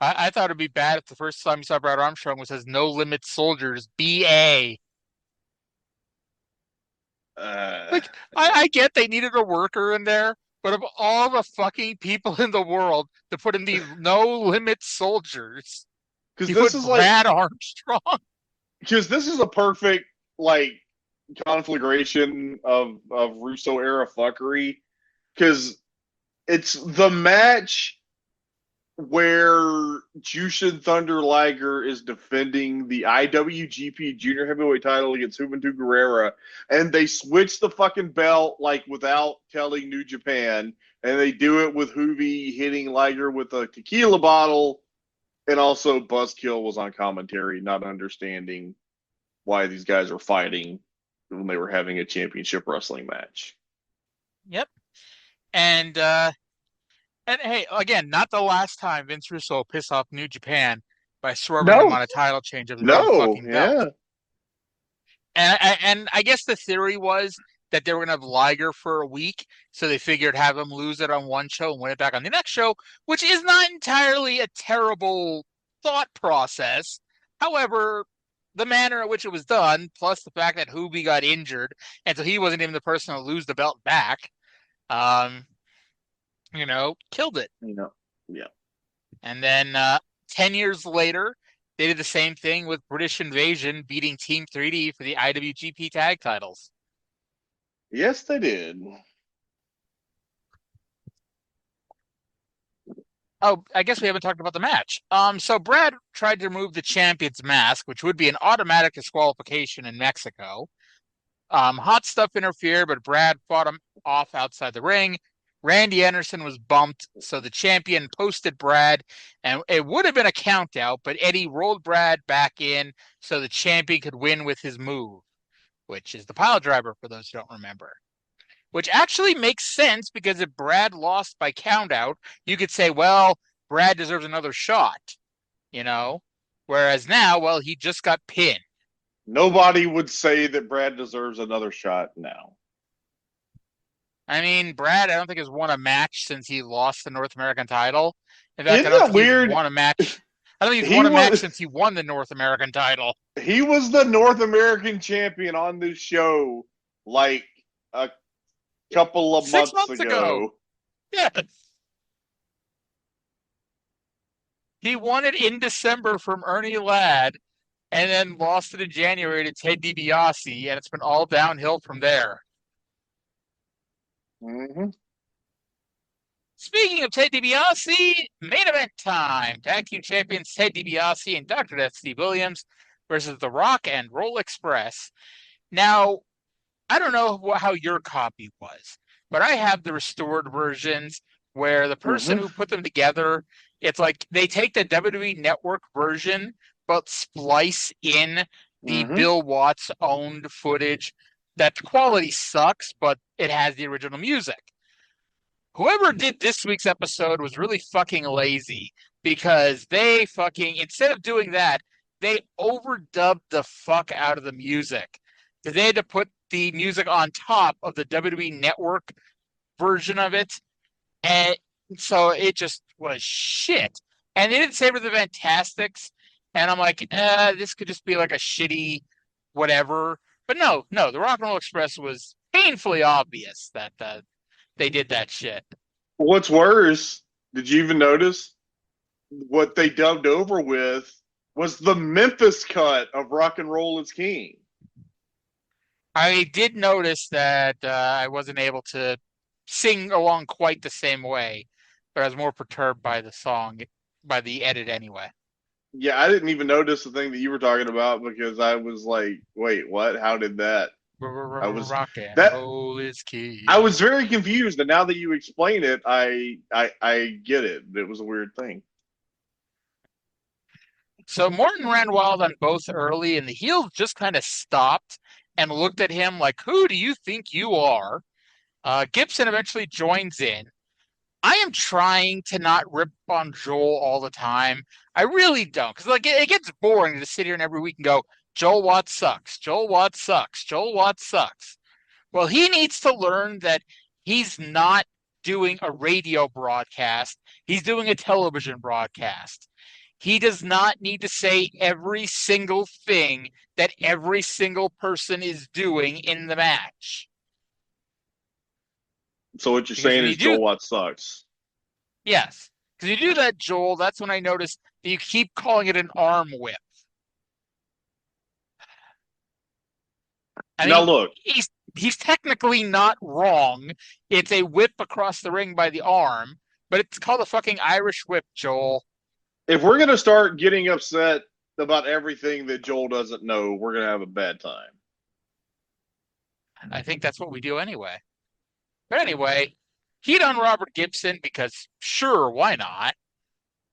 I thought it'd be bad if the first time you saw Brad Armstrong was as No Limit Soldiers, BA. I get they needed a worker in there, but of all the fucking people in the world to put in the No Limit Soldiers, because this is Brad Armstrong. Because this is a perfect conflagration of Russo era fuckery. Because it's the match where Jushin Thunder Liger is defending the IWGP Junior Heavyweight title against Juventud Guerrera, and they switch the fucking belt without telling New Japan, and they do it with Juvi hitting Liger with a tequila bottle, and also Buzzkill was on commentary, not understanding why these guys were fighting when they were having a championship wrestling match. Yep. And hey, again, not the last time Vince Russo pissed off New Japan by swerving them on a title change of the fucking belt. And I guess the theory was that they were going to have Liger for a week, so they figured have him lose it on one show and win it back on the next show, which is not entirely a terrible thought process. However, the manner in which it was done, plus the fact that Juvi got injured, and so he wasn't even the person to lose the belt back, killed it. Yeah. And then 10 years later, they did the same thing with British Invasion, beating Team 3D for the IWGP tag titles. Yes, they did. Oh, I guess we haven't talked about the match. So Brad tried to remove the champion's mask, which would be an automatic disqualification in Mexico. Hot Stuff interfered, but Brad fought him off outside the ring. Randy Anderson was bumped, so the champion posted Brad, and it would have been a count out, but Eddie rolled Brad back in so the champion could win with his move, which is the pile driver for those who don't remember. Which actually makes sense, because if Brad lost by count out, you could say, well, Brad deserves another shot, Whereas now, well, he just got pinned. Nobody would say that Brad deserves another shot now. I mean, Brad, I don't think has won a match since he lost the North American title. In fact, Isn't I don't that think weird? He's won a match. I don't think he's won a match since he won the North American title. He was the North American champion on this show a couple of 6 months ago. Yeah. He won it in December from Ernie Ladd, and then lost it in January to Ted DiBiase, and it's been all downhill from there. Mm-hmm. Speaking of Ted DiBiase, main event time. Tag team champions Ted DiBiase and Dr. Death Steve Williams versus The Rock and Roll Express. Now, I don't know how your copy was, but I have the restored versions where the person who put them together, it's like they take the WWE Network version, but splice in the Bill Watts owned footage. That quality sucks, but it has the original music. Whoever did this week's episode was really fucking lazy, because they instead of doing that, they overdubbed the fuck out of the music. They had to put the music on top of the WWE Network version of it, and so it just was shit. And they didn't say for the Fantastics, and I'm like, this could just be like a shitty whatever. But no, the Rock and Roll Express was painfully obvious that they did that shit. What's worse, did you even notice what they dubbed over with was the Memphis cut of Rock and Roll is King? I did notice that I wasn't able to sing along quite the same way, but I was more perturbed by the song, by the edit anyway. Yeah, I didn't even notice the thing that you were talking about because I was like, wait, what? How did that? I was Rock and that roll is key. I was very confused, and now that you explain it, I get it. It was a weird thing. So Morton ran wild on both early, and the heels just kind of stopped and looked at him like, "Who do you think you are?" Gibson eventually joins in. I am trying to not rip on Joel all the time. I really don't, because like it gets boring to sit here and every week and go, Joel Watts sucks. Joel Watts sucks. Joel Watts sucks. Well, he needs to learn that he's not doing a radio broadcast. He's doing a television broadcast. He does not need to say every single thing that every single person is doing in the match. So what you're saying is Joel Watts sucks. Yes. Because you do that, Joel, that's when I noticed that you keep calling it an arm whip. I mean, now look. He's technically not wrong. It's a whip across the ring by the arm, but it's called a fucking Irish whip, Joel. If we're going to start getting upset about everything that Joel doesn't know, we're going to have a bad time. I think that's what we do anyway. But anyway, heat on Robert Gibson because sure, why not?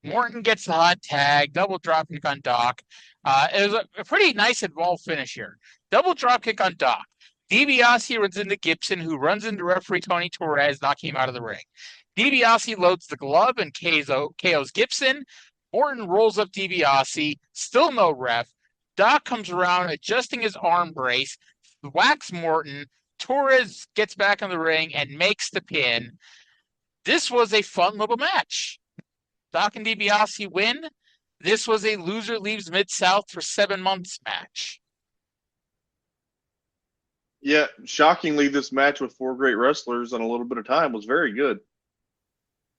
Morton gets the hot tag, double dropkick on Doc. It was a pretty nice involved finish here. Double dropkick on Doc. DiBiase runs into Gibson, who runs into referee Tony Torres, knocking him out of the ring. DiBiase loads the glove and KOs Gibson. Morton rolls up DiBiase, still no ref. Doc comes around, adjusting his arm brace, whacks Morton. Torres gets back in the ring and makes the pin. This was a fun little match. Doc and DiBiase win. This was a loser leaves Mid-South for 7 months match. Yeah, shockingly, this match with 4 great wrestlers in a little bit of time was very good.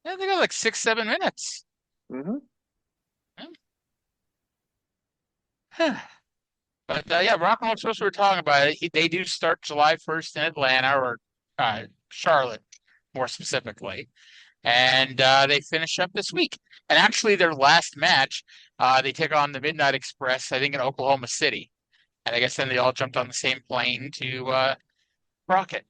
Yeah, they got like 6-7 minutes. Mm-hmm. But yeah, Rock and Roll Express, we were talking about it. They do start July 1st in Atlanta, or Charlotte, more specifically. And they finish up this week. And actually, their last match, they take on the Midnight Express, I think, in Oklahoma City. And I guess then they all jumped on the same plane to Crockett.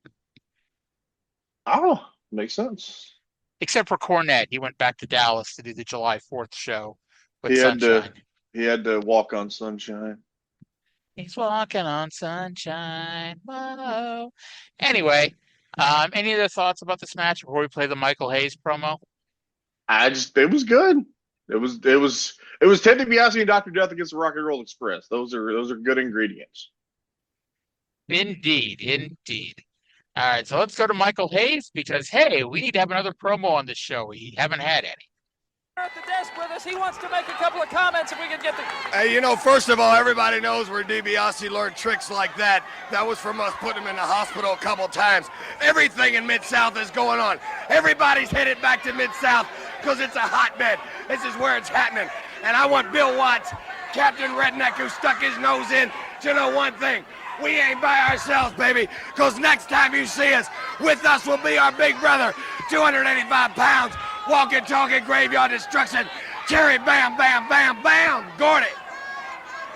Oh, makes sense. Except for Cornette. He went back to Dallas to do the July 4th show with Sunshine. He had to walk on sunshine. He's walking on sunshine. Whoa. Anyway, any other thoughts about this match before we play the Michael Hayes promo? It was good. It was Ted DiBiase and Dr. Death against the Rock and Roll Express. Those are good ingredients. Indeed. All right, so let's go to Michael Hayes because, hey, we need to have another promo on this show. We haven't had any. At the desk with us, he wants to make a couple of comments if we could get the... Hey, first of all, everybody knows where DiBiase learned tricks like that. That was from us putting him in the hospital a couple times. Everything in Mid-South is going on. Everybody's headed back to Mid-South because it's a hotbed. This is where it's happening. And I want Bill Watts, Captain Redneck, who stuck his nose in, to know one thing. We ain't by ourselves, baby, because next time you see us, with us will be our big brother, 285 pounds, walking, talking, graveyard destruction, Kerry, bam, bam, bam, bam, Gordy.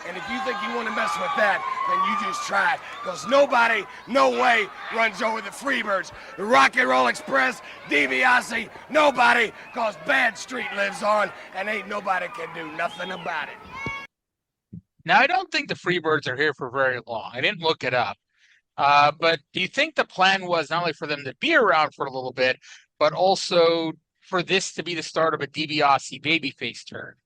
And if you think you want to mess with that, then you just try it, because nobody, no way, runs over the Freebirds, the Rock and Roll Express, DiBiase, nobody, because Bad Street lives on, and ain't nobody can do nothing about it. Now, I don't think the Freebirds are here for very long. I didn't look it up. But do you think the plan was not only for them to be around for a little bit, but also for this to be the start of a DiBiase babyface turn?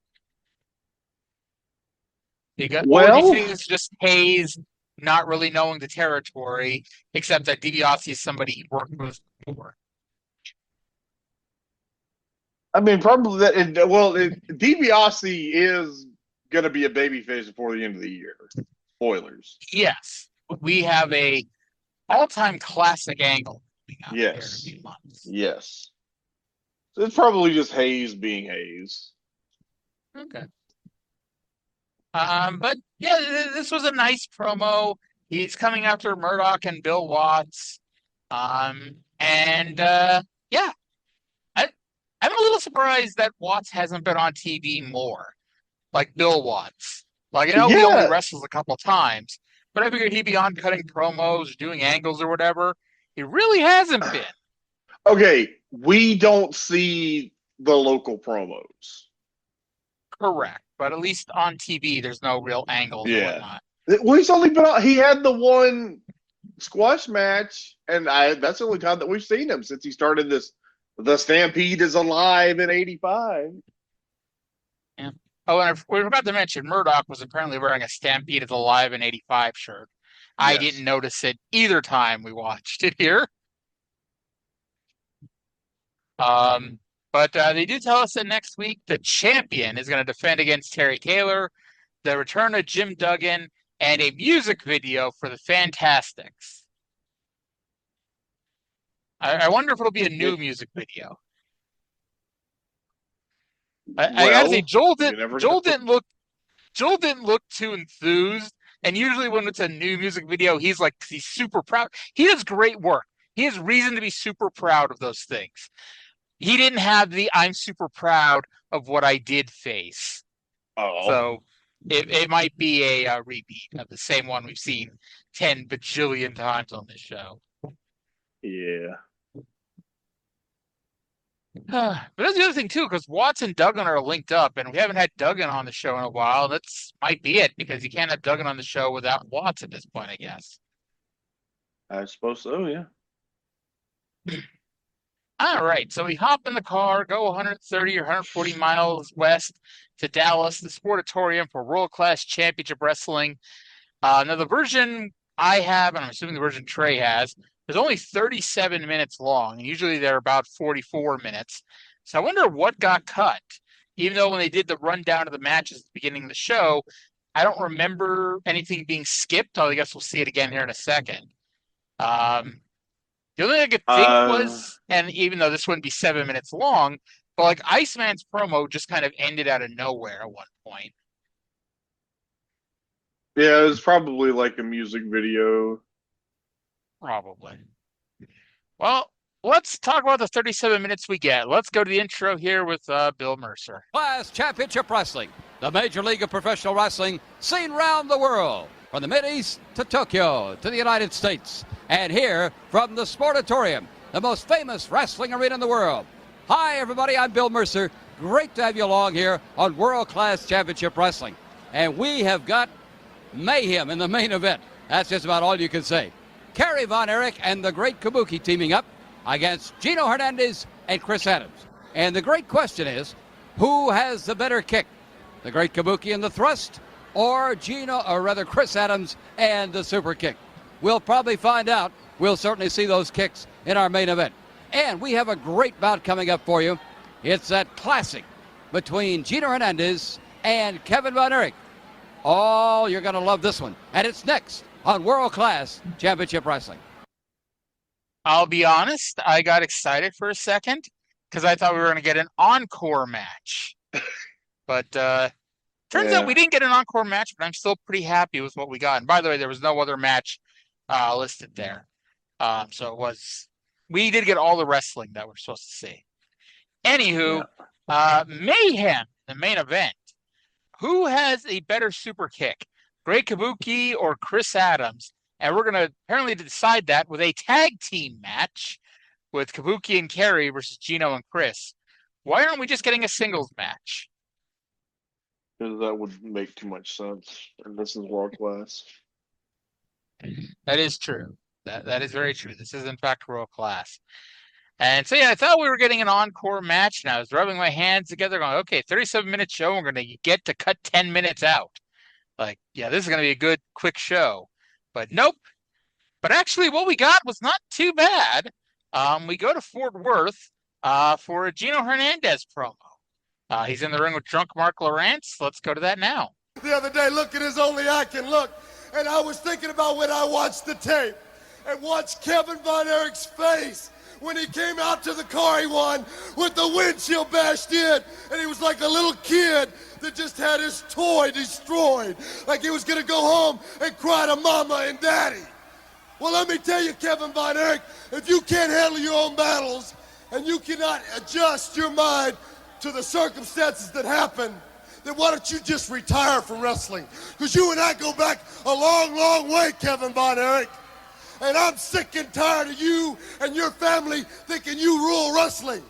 Or do you think it's just Hayes not really knowing the territory, except that DiBiase is somebody he worked with before? I mean, probably that. DiBiase is going to be a babyface before the end of the year. Spoilers. Yes. We have a all-time classic angle. Yes. Yes. So it's probably just Hayes being Hayes. Okay. But yeah, this was a nice promo. He's coming after Murdoch and Bill Watts. Yeah, I'm a little surprised that Watts hasn't been on TV more, like Bill Watts. Like, I know he only wrestles a couple times, but I figured he'd be on cutting promos, doing angles or whatever. He really hasn't been. Okay, we don't see the local promos. Correct, but at least on TV, there's no real angles and whatnot. Well, he's only been on, he had the one squash match, and that's the only time that we've seen him since he started this. The Stampede is alive in '85. Yeah. Oh, and we forgot to mention, Murdoch was apparently wearing a Stampede is alive in '85 shirt. I didn't notice it either time we watched it here. But they do tell us that next week the champion is going to defend against Terry Taylor, the return of Jim Duggan, and a music video for the Fantastics. I wonder if it'll be a new music video. I gotta say, Joel didn't look too enthused. And usually when it's a new music video, he's super proud. He does great work. He has reason to be super proud of those things. He didn't have the "I'm super proud of what I did" face. So it might be a repeat of the same one we've seen 10 bajillion times on this show. Yeah. But that's the other thing too, because Watts and Duggan are linked up, and we haven't had Duggan on the show in a while. That might be it, because you can't have Duggan on the show without Watts at this point, I guess. I suppose so, yeah. All right, so we hop in the car, go 130 or 140 miles west to Dallas, the Sportatorium for World Class Championship Wrestling. Now, the version I have, and I'm assuming the version Trae has, is only 37 minutes long, and usually they're about 44 minutes. So I wonder what got cut. Even though when they did the rundown of the matches at the beginning of the show, I don't remember anything being skipped. I guess we'll see it again here in a second. The only thing I could think was, and even though this wouldn't be 7 minutes long, but like Iceman's promo just kind of ended out of nowhere at one point. Yeah, it was probably like a music video. Probably. Well, let's talk about the 37 minutes we get. Let's go to the intro here with Bill Mercer. Class Championship Wrestling, the major league of professional wrestling seen round the world, from the Mid-East to Tokyo to the United States, and here from the Sportatorium, the most famous wrestling arena in the world. Hi, everybody. I'm Bill Mercer. Great to have you along here on World Class Championship Wrestling. And we have got mayhem in the main event. That's just about all you can say. Kerry Von Erich and the Great Kabuki teaming up against Gino Hernandez and Chris Adams. And the great question is, who has the better kick? The Great Kabuki and the thrust, or Chris Adams and the super kick? We'll probably find out. We'll certainly see those kicks in our main event. And we have a great bout coming up for you. It's that classic between Gino Hernandez and Kevin Von Erich. Oh, you're going to love this one. And it's next on World Class Championship Wrestling. I'll be honest, I got excited for a second because I thought we were going to get an encore match. But turns out we didn't get an encore match, but I'm still pretty happy with what we got. And by the way, there was no other match listed there. So we did get all the wrestling that we're supposed to see. Anywho, Mayhem, the main event. Who has a better super kick? Great Kabuki or Chris Adams? And we're going to apparently decide that with a tag team match with Kabuki and Kerry versus Gino and Chris. Why aren't we just getting a singles match? Because that would make too much sense. And this is World Class. That is true. That is very true. This is, in fact, World Class. And so, I thought we were getting an encore match, and I was rubbing my hands together going, okay, 37-minute show, we're going to get to cut 10 minutes out. Like, this is going to be a good, quick show. But nope. But actually, what we got was not too bad. We go to Fort Worth for a Gino Hernandez promo. He's in the ring with Drunk Mark Lawrence. Let's go to that now. The other day, looking as only I can look, and I was thinking about when I watched the tape. and watch Kevin Von Erich's face when he came out to the car he won with the windshield bashed in, and he was like a little kid that just had his toy destroyed, like he was gonna go home and cry to mama and daddy. Well, let me tell you, Kevin Von Erich, if you can't handle your own battles and you cannot adjust your mind to the circumstances that happen, then why don't you just retire from wrestling? Because you and I go back a long, long way, Kevin Von Erich. And I'm sick and tired of you and your family thinking you rule wrestling.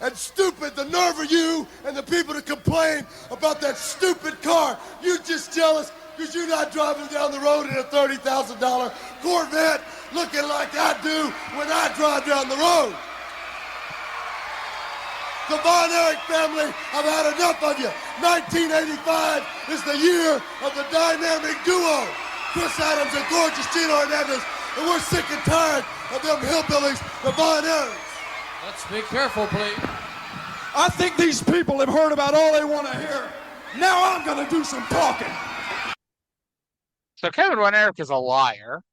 And stupid, the nerve of you and the people to complain about that stupid car. You're just jealous because you're not driving down the road in a $30,000 Corvette looking like I do when I drive down the road. The Von Erich family, I've had enough of you. 1985 is the year of the dynamic duo. Chris Adams and gorgeous Gino Hernandez. And we're sick and tired of them hillbillies, the Von Erichs. Let's be careful, please. I think these people have heard about all they want to hear. Now I'm going to do some talking. So Kevin Von Erich is a liar.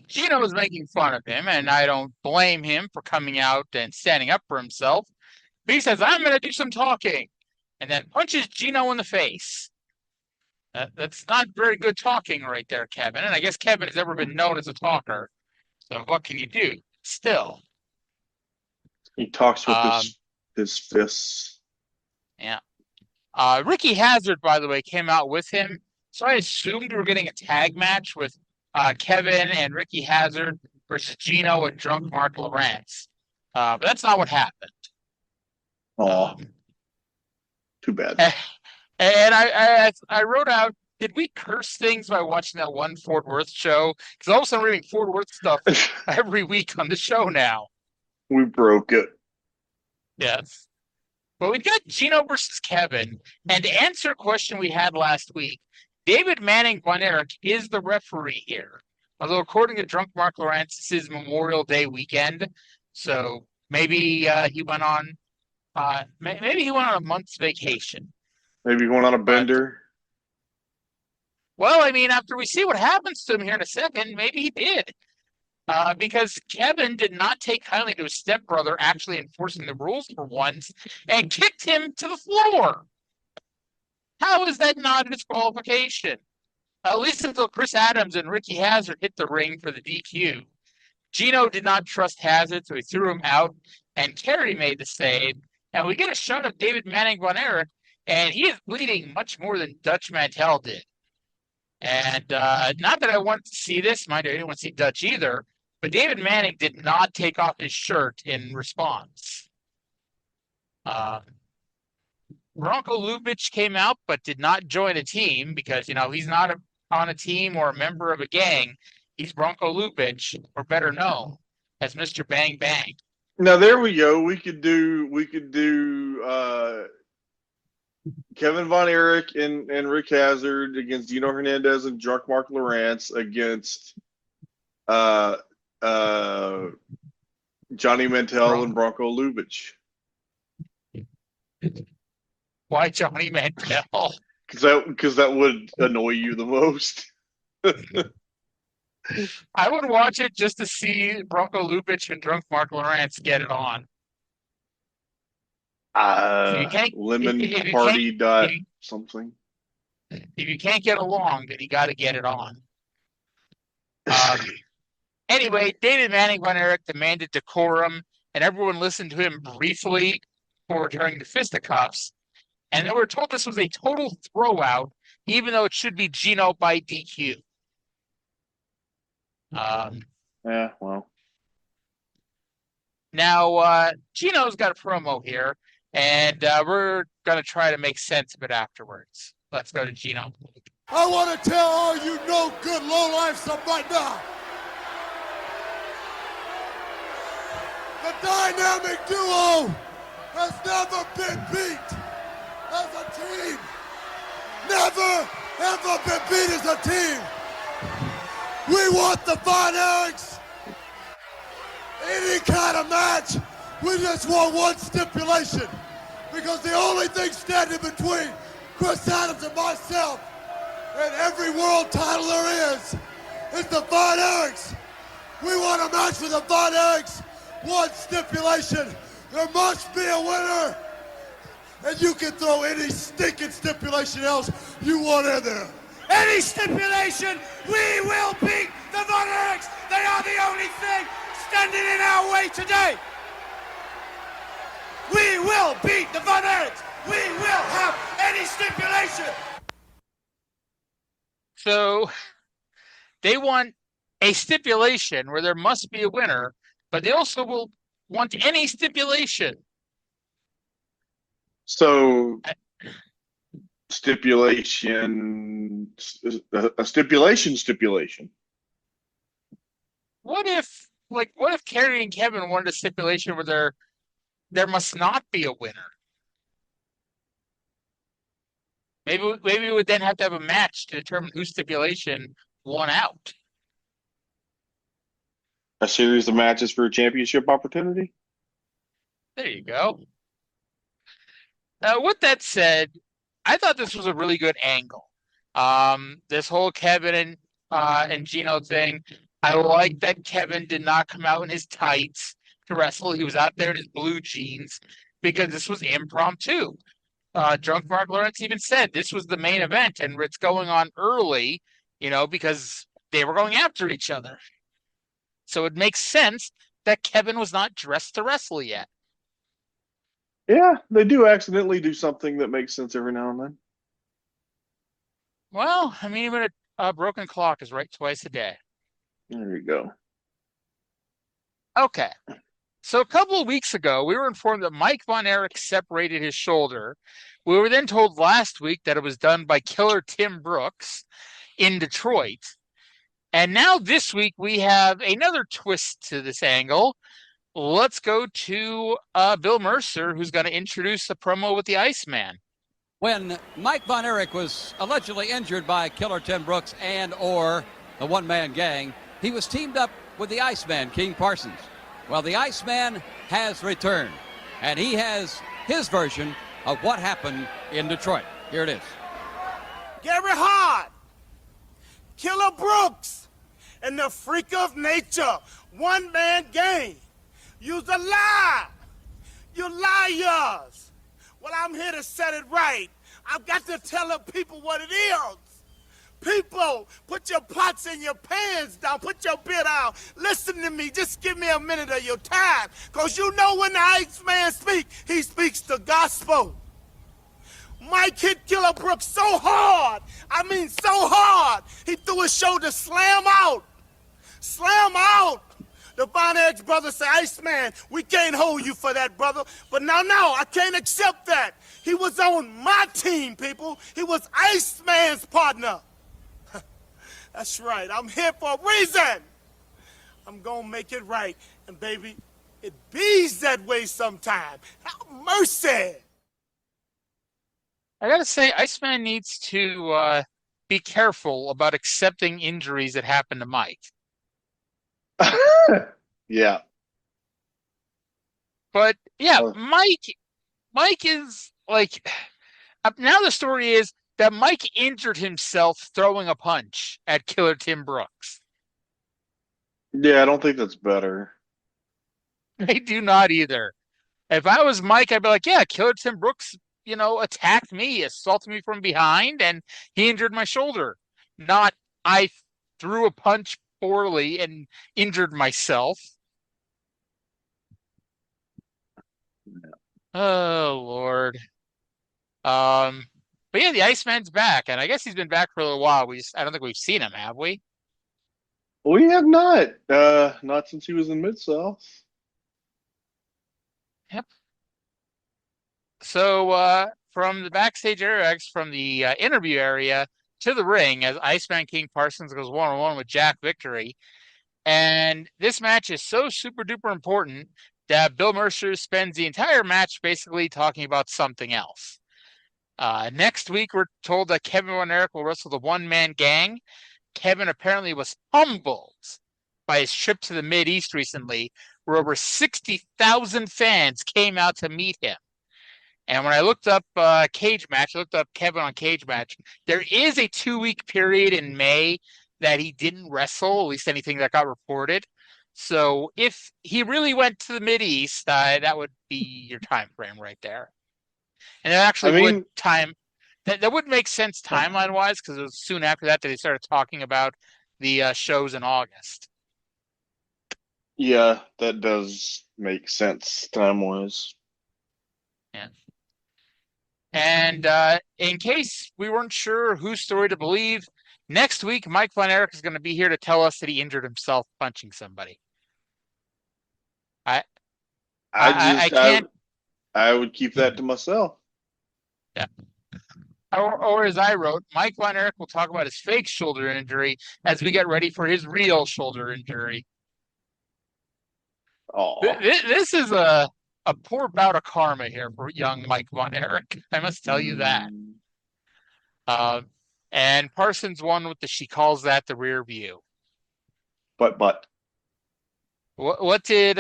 Gino was making fun of him, and I don't blame him for coming out and standing up for himself. But he says, I'm going to do some talking, and then punches Gino in the face. That's not very good talking right there, Kevin. And I guess Kevin has never been known as a talker. So what can you do? Still. He talks with his fists. Yeah. Ricky Hazard, by the way, came out with him. So I assumed we were getting a tag match with Kevin and Ricky Hazard versus Gino and Drunk Mark Lawrence. But that's not what happened. Oh, too bad. And I wrote out, did we curse things by watching that one Fort Worth show? Because all of a sudden we're reading Fort Worth stuff every week on the show now. We broke it. Yes. But we've got Gino versus Kevin. And to answer a question we had last week, David Manning Von Erich is the referee here. Although according to Drunk Mark Lawrence, this is Memorial Day weekend. So maybe he went on a month's vacation. Maybe he went on a bender. Well, I mean, after we see what happens to him here in a second, maybe he did. Because Kevin did not take kindly to his stepbrother actually enforcing the rules for once and kicked him to the floor. How is that not a disqualification? At least until Chris Adams and Ricky Hazard hit the ring for the DQ. Gino did not trust Hazard, so he threw him out, and Kerry made the save. And we get a shot of David Manning Von Erich, and he is bleeding much more than Dutch Mantell did. And not that I want to see this, mind you, I didn't want to see Dutch either, but David Manning did not take off his shirt in response. Bronco Lubitsch came out, but did not join a team because, he's not on a team or a member of a gang. He's Bronco Lubitsch, or better known as Mr. Bang Bang. Now there we go. We could do Kevin Von Erich and Rick Hazard against Gino Hernandez and Drunk Mark Lawrence against Johnny Mantell and Bronco Lubitsch. Why Johnny Mantell? Because that would annoy you the most. I would watch it just to see Bronco Lubitsch and Drunk Mark Lawrence get it on. Lemon party dot something. If you can't get along, then you got to get it on. Anyway, David Manning Von Erich demanded decorum, and everyone listened to him briefly during the fisticuffs. And they were told this was a total throwout, even though it should be Gino by DQ. Yeah, well. Now, Gino's got a promo here, and we're going to try to make sense of it afterwards. Let's go to Gino. I want to tell all you no good lowlifes something right now. The dynamic duo has never been beat as a team. Never, ever been beat as a team. We want the Von Erichs. Any kind of match, we just want one stipulation. Because the only thing standing between Chris Adams and myself and every world title there is the Von Erichs. We want a match for the Von Erichs. One stipulation. There must be a winner. And you can throw any stinking stipulation else you want in there. Any stipulation, we will beat the Von Erichs. They are the only thing standing in our way today. We will beat the Von Erichs. We will have any stipulation. So they want a stipulation where there must be a winner, but they also will want any stipulation. So stipulation. What if Kerry and Kevin wanted a stipulation where there must not be a winner? Maybe we would then have to have a match to determine whose stipulation won out. A series of matches for a championship opportunity? There you go. With that said, I thought this was a really good angle. This whole Kevin and Gino thing, I like that Kevin did not come out in his tights to wrestle. He was out there in his blue jeans because this was impromptu. Drunk Mark Lawrence even said this was the main event and it's going on early, because they were going after each other. So it makes sense that Kevin was not dressed to wrestle yet. Yeah, they do accidentally do something that makes sense every now and then. Well, I mean, even a broken clock is right twice a day. There you go. Okay. So a couple of weeks ago, we were informed that Mike Von Erich separated his shoulder. We were then told last week that it was done by Killer Tim Brooks in Detroit. And now this week, we have another twist to this angle. Let's go to Bill Mercer, who's going to introduce a promo with the Iceman. When Mike Von Erich was allegedly injured by Killer Tim Brooks and or the one-man gang, he was teamed up with the Iceman, King Parsons. Well, the Iceman has returned, and he has his version of what happened in Detroit. Here it is. Gary Hart, Killer Brooks, and the Freak of Nature, one-man gang. You's a lie. You liars. Well, I'm here to set it right. I've got to tell the people what it is. People, put your pots and your pans down. Put your beer down. Listen to me. Just give me a minute of your time. Because you know when the Iceman speaks, he speaks the gospel. Mike hit Killer Brooks so hard. I mean so hard. He threw his shoulder slam out. Slam out. The Von Erich brothers say, Iceman, we can't hold you for that, brother. But no, I can't accept that. He was on my team, people. He was Iceman's partner. That's right. I'm here for a reason. I'm going to make it right. And, baby, it bees that way sometime. Have mercy. I got to say, Iceman needs to be careful about accepting injuries that happen to Mike. Yeah. But, yeah, Mike is, now the story is that Mike injured himself throwing a punch at Killer Tim Brooks. Yeah, I don't think that's better. They do not either. If I was Mike, I'd be like, yeah, Killer Tim Brooks, attacked me, assaulted me from behind, and he injured my shoulder. Not, I threw a punch poorly and injured myself. Oh, Lord. But yeah, the Iceman's back, and I guess he's been back for a little while. I don't think we've seen him, have we? We have not. Not since he was in Mid-South. Yep. So from the backstage area, from the interview area to the ring, as Iceman King Parsons goes one-on-one with Jack Victory. And this match is so super duper important that Bill Mercer spends the entire match basically talking about something else. Next week, we're told that Kevin Von Erich will wrestle the one-man gang. Kevin apparently was humbled by his trip to the Mid-East recently, where over 60,000 fans came out to meet him. And when I looked up Cage Match, I looked up Kevin on Cage Match, there is a 2-week period in May that he didn't wrestle, at least anything that got reported. So if he really went to the Mideast, that would be your time frame right there. And it actually would that would make sense timeline wise, because it was soon after that they started talking about the shows in August. Yeah, that does make sense time wise. Yeah. And in case we weren't sure whose story to believe, next week Mike Von Erich is going to be here to tell us that he injured himself punching somebody. I can't. I would keep that to myself. Yeah. Or as I wrote, Mike Von Erich will talk about his fake shoulder injury as we get ready for his real shoulder injury. Oh, this is a poor bout of karma here for young Mike Von Erich. I must tell you that. And Parsons won with she calls that the rear view. But. What did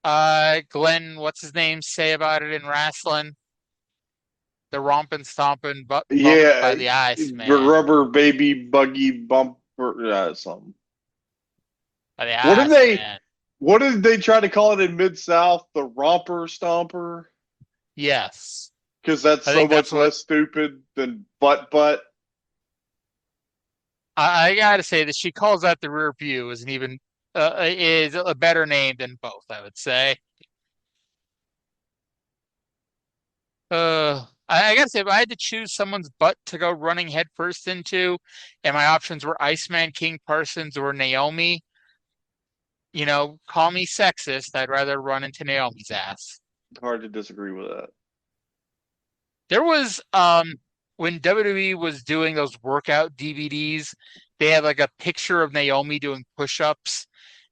Glenn, what's his name, say about it in wrestling? The romping, stomping, bump by the Iceman. Rubber baby buggy bumper, something. By the Iceman. What did they try to call it in Mid-South? The romper stomper? Yes. Because that's so much less stupid than butt. I gotta say that she calls that the rear view is is a better name than both, I would say. I gotta say, if I had to choose someone's butt to go running headfirst into, and my options were Iceman, King Parsons, or Naomi, call me sexist, I'd rather run into Naomi's ass. Hard to disagree with that. There was, when WWE was doing those workout DVDs, they had like a picture of Naomi doing push-ups,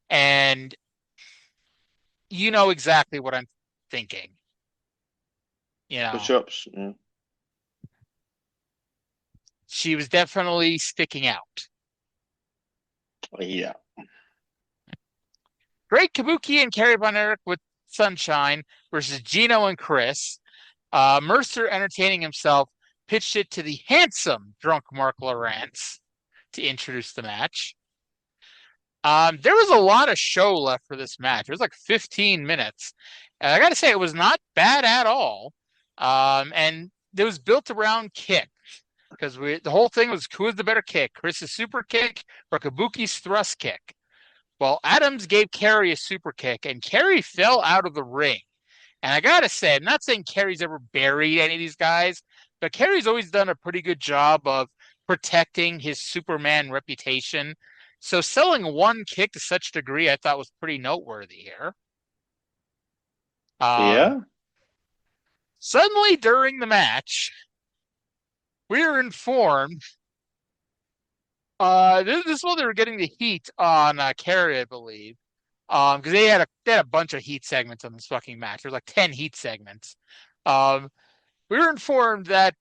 and you know exactly what I'm thinking. Push-ups. Yeah. She was definitely sticking out. Yeah. Great Kabuki and Kerry Von Erich with Sunshine versus Gino and Chris. Mercer, entertaining himself, pitched it to the handsome drunk Mark Lawrence to introduce the match. There was a lot of show left for this match. It was like 15 minutes. And I got to say, it was not bad at all. And it was built around kicks, because the whole thing was who was the better kick, Chris's super kick or Kabuki's thrust kick. Well, Adams gave Kerry a super kick, and Kerry fell out of the ring. And I got to say, I'm not saying Kerry's ever buried any of these guys, but Kerry's always done a pretty good job of protecting his Superman reputation. So selling one kick to such a degree, I thought was pretty noteworthy here. Yeah. Suddenly, during the match, we were informed this is when they were getting the heat on Kerry, I believe, because they had a bunch of heat segments on this fucking match. There's like 10 heat segments. We were informed that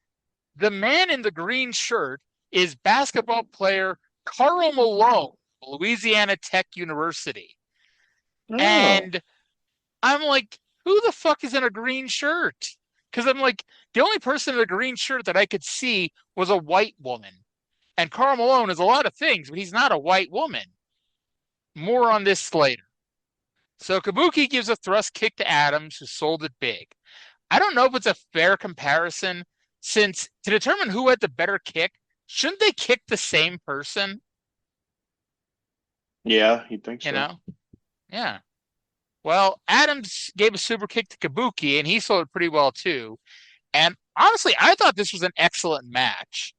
the man in the green shirt is basketball player Karl Malone, Louisiana Tech University. Oh. And I'm like, who the fuck is in a green shirt? Because I'm like, the only person in a green shirt that I could see was a white woman. And Karl Malone is a lot of things, but he's not a white woman. More on this later. So Kabuki gives a thrust kick to Adams, who sold it big. I don't know if it's a fair comparison, since to determine who had the better kick, shouldn't they kick the same person? Yeah, you think so? Yeah. Well, Adams gave a super kick to Kabuki, and he sold it pretty well too. And honestly, I thought this was an excellent match.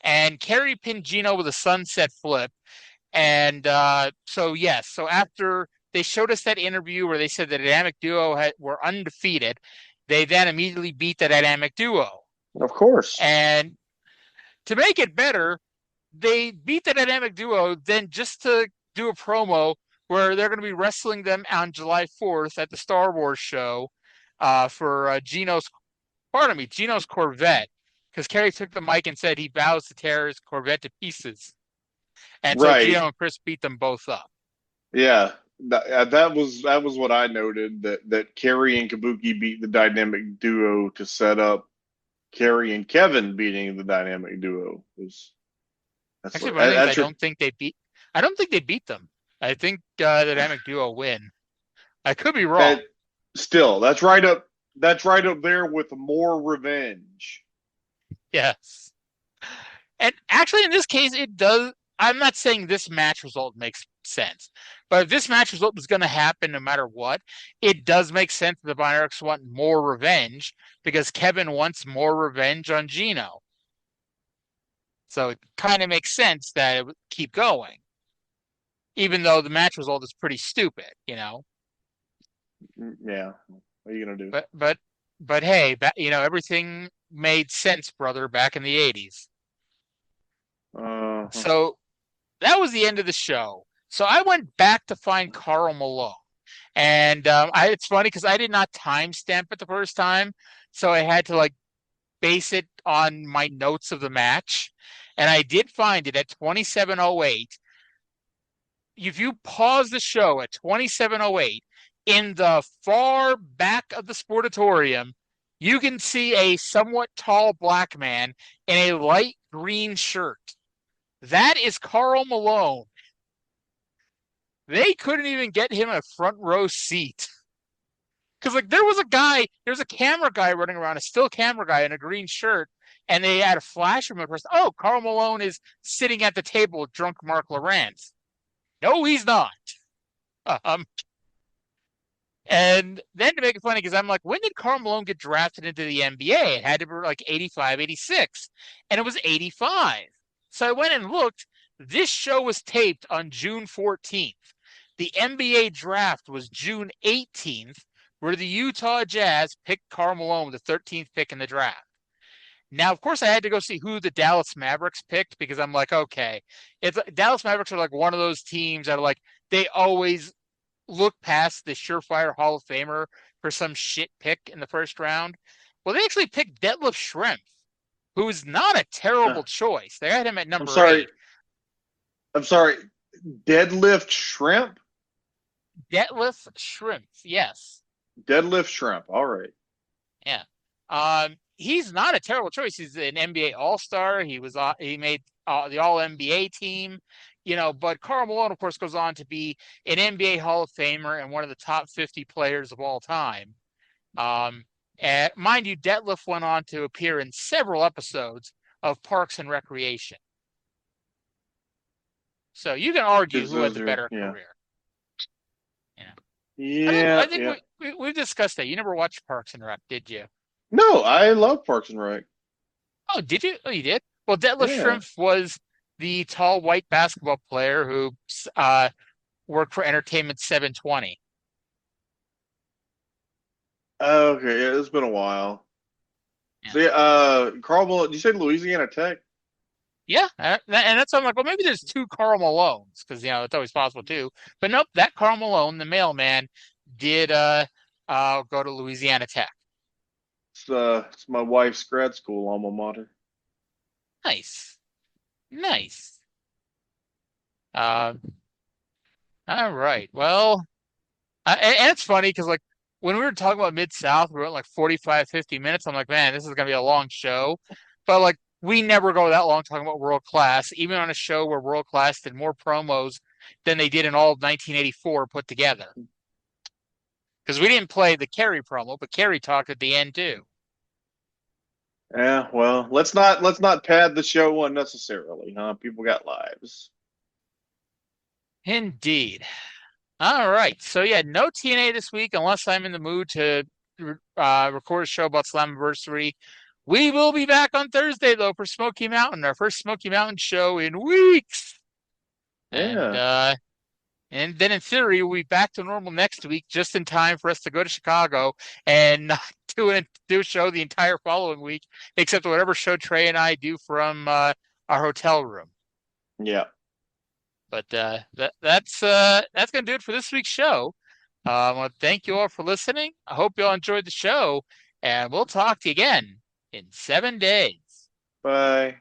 And Kerry pinned Gino with a sunset flip. And so after they showed us that interview where they said the dynamic duo were undefeated, they then immediately beat the dynamic duo. Of course. And to make it better, they beat the dynamic duo then just to do a promo where they're going to be wrestling them on July 4th at the Star Wars show for Gino's Corvette. Because Kerry took the mic and said he vows to tear his Corvette to pieces. And so Gino and Chris beat them both up. Yeah, that was what I noted, that Kerry and Kabuki beat the dynamic duo to set up Kerry and Kevin beating the dynamic duo. Actually, I don't think they beat them. I think the Dynamic Duo win. I could be wrong. And still, that's right up there with more revenge. Yes. And actually, in this case, it does. I'm not saying this match result makes sense, but if this match result was going to happen no matter what, it does make sense that the Von Erichs want more revenge because Kevin wants more revenge on Gino. So it kind of makes sense that it would keep going, even though the match result is pretty stupid, Yeah. What are you gonna do? But hey, everything made sense, brother, back in the 80s. So that was the end of the show. So I went back to find Karl Malone. And it's funny because I did not timestamp it the first time. So I had to base it on my notes of the match. And I did find it at 27:08. If you pause the show at 27:08, in the far back of the Sportatorium, you can see a somewhat tall black man in a light green shirt. That is Karl Malone. They couldn't even get him a front row seat. Because there's a camera guy running around, a still camera guy in a green shirt, and they had a flash from him. Oh, Karl Malone is sitting at the table with drunk Mark Lawrence. No, he's not. And then to make it funny, because I'm like, when did Karl Malone get drafted into the NBA? It had to be 85, 86. And it was 85. So I went and looked. This show was taped on June 14th. The NBA draft was June 18th, where the Utah Jazz picked Karl Malone with the 13th pick in the draft. Now, of course, I had to go see who the Dallas Mavericks picked because I'm like, okay, Dallas Mavericks are one of those teams that are they always look past the surefire Hall of Famer for some shit pick in the first round. Well, they actually picked Detlef Schrempf, who is not a terrible choice. They had him at number 8. I'm sorry. Deadlift Shrimp? Detlef Schrempf, yes. Deadlift Shrimp. All right. Yeah. He's not a terrible choice. He's an NBA All-Star. He made the All-NBA team. But Karl Malone, of course, goes on to be an NBA Hall of Famer and one of the top 50 players of all time. And mind you, Detlef went on to appear in several episodes of Parks and Recreation. So you can argue who had the better career. Yeah. I think we've discussed that. You never watched Parks and Rec, did you? No, I love Parks and Rec. Oh, did you? Oh, you did? Well, Detlef Schrempf was the tall white basketball player who worked for Entertainment 720. Okay, yeah, it's been a while. Yeah. So, Karl Malone, did you say Louisiana Tech? Yeah, and that's why I'm like, well, maybe there's two Karl Malones because it's always possible too. But nope, that Karl Malone, the mailman, did go to Louisiana Tech. It's my wife's grad school alma mater. Nice. All right. Well, and it's funny because when we were talking about Mid-South, we went 45, 50 minutes. I'm like, man, this is gonna be a long show. But we never go that long talking about World Class, even on a show where World Class did more promos than they did in all of 1984 put together. Because we didn't play the Kerry promo, but Kerry talked at the end too. Yeah, well, let's not pad the show unnecessarily, huh? People got lives. Indeed. All right. So yeah, no TNA this week unless I'm in the mood to record a show about Slammiversary. We will be back on Thursday though for Smoky Mountain, our first Smoky Mountain show in weeks. Yeah. And then in theory we'll be back to normal next week, just in time for us to go to Chicago and not do a show the entire following week, except whatever show Trey and I do from our hotel room. Yeah. But that's gonna do it for this week's show. I want to thank you all for listening. I hope you all enjoyed the show, and we'll talk to you again in 7 days. Bye.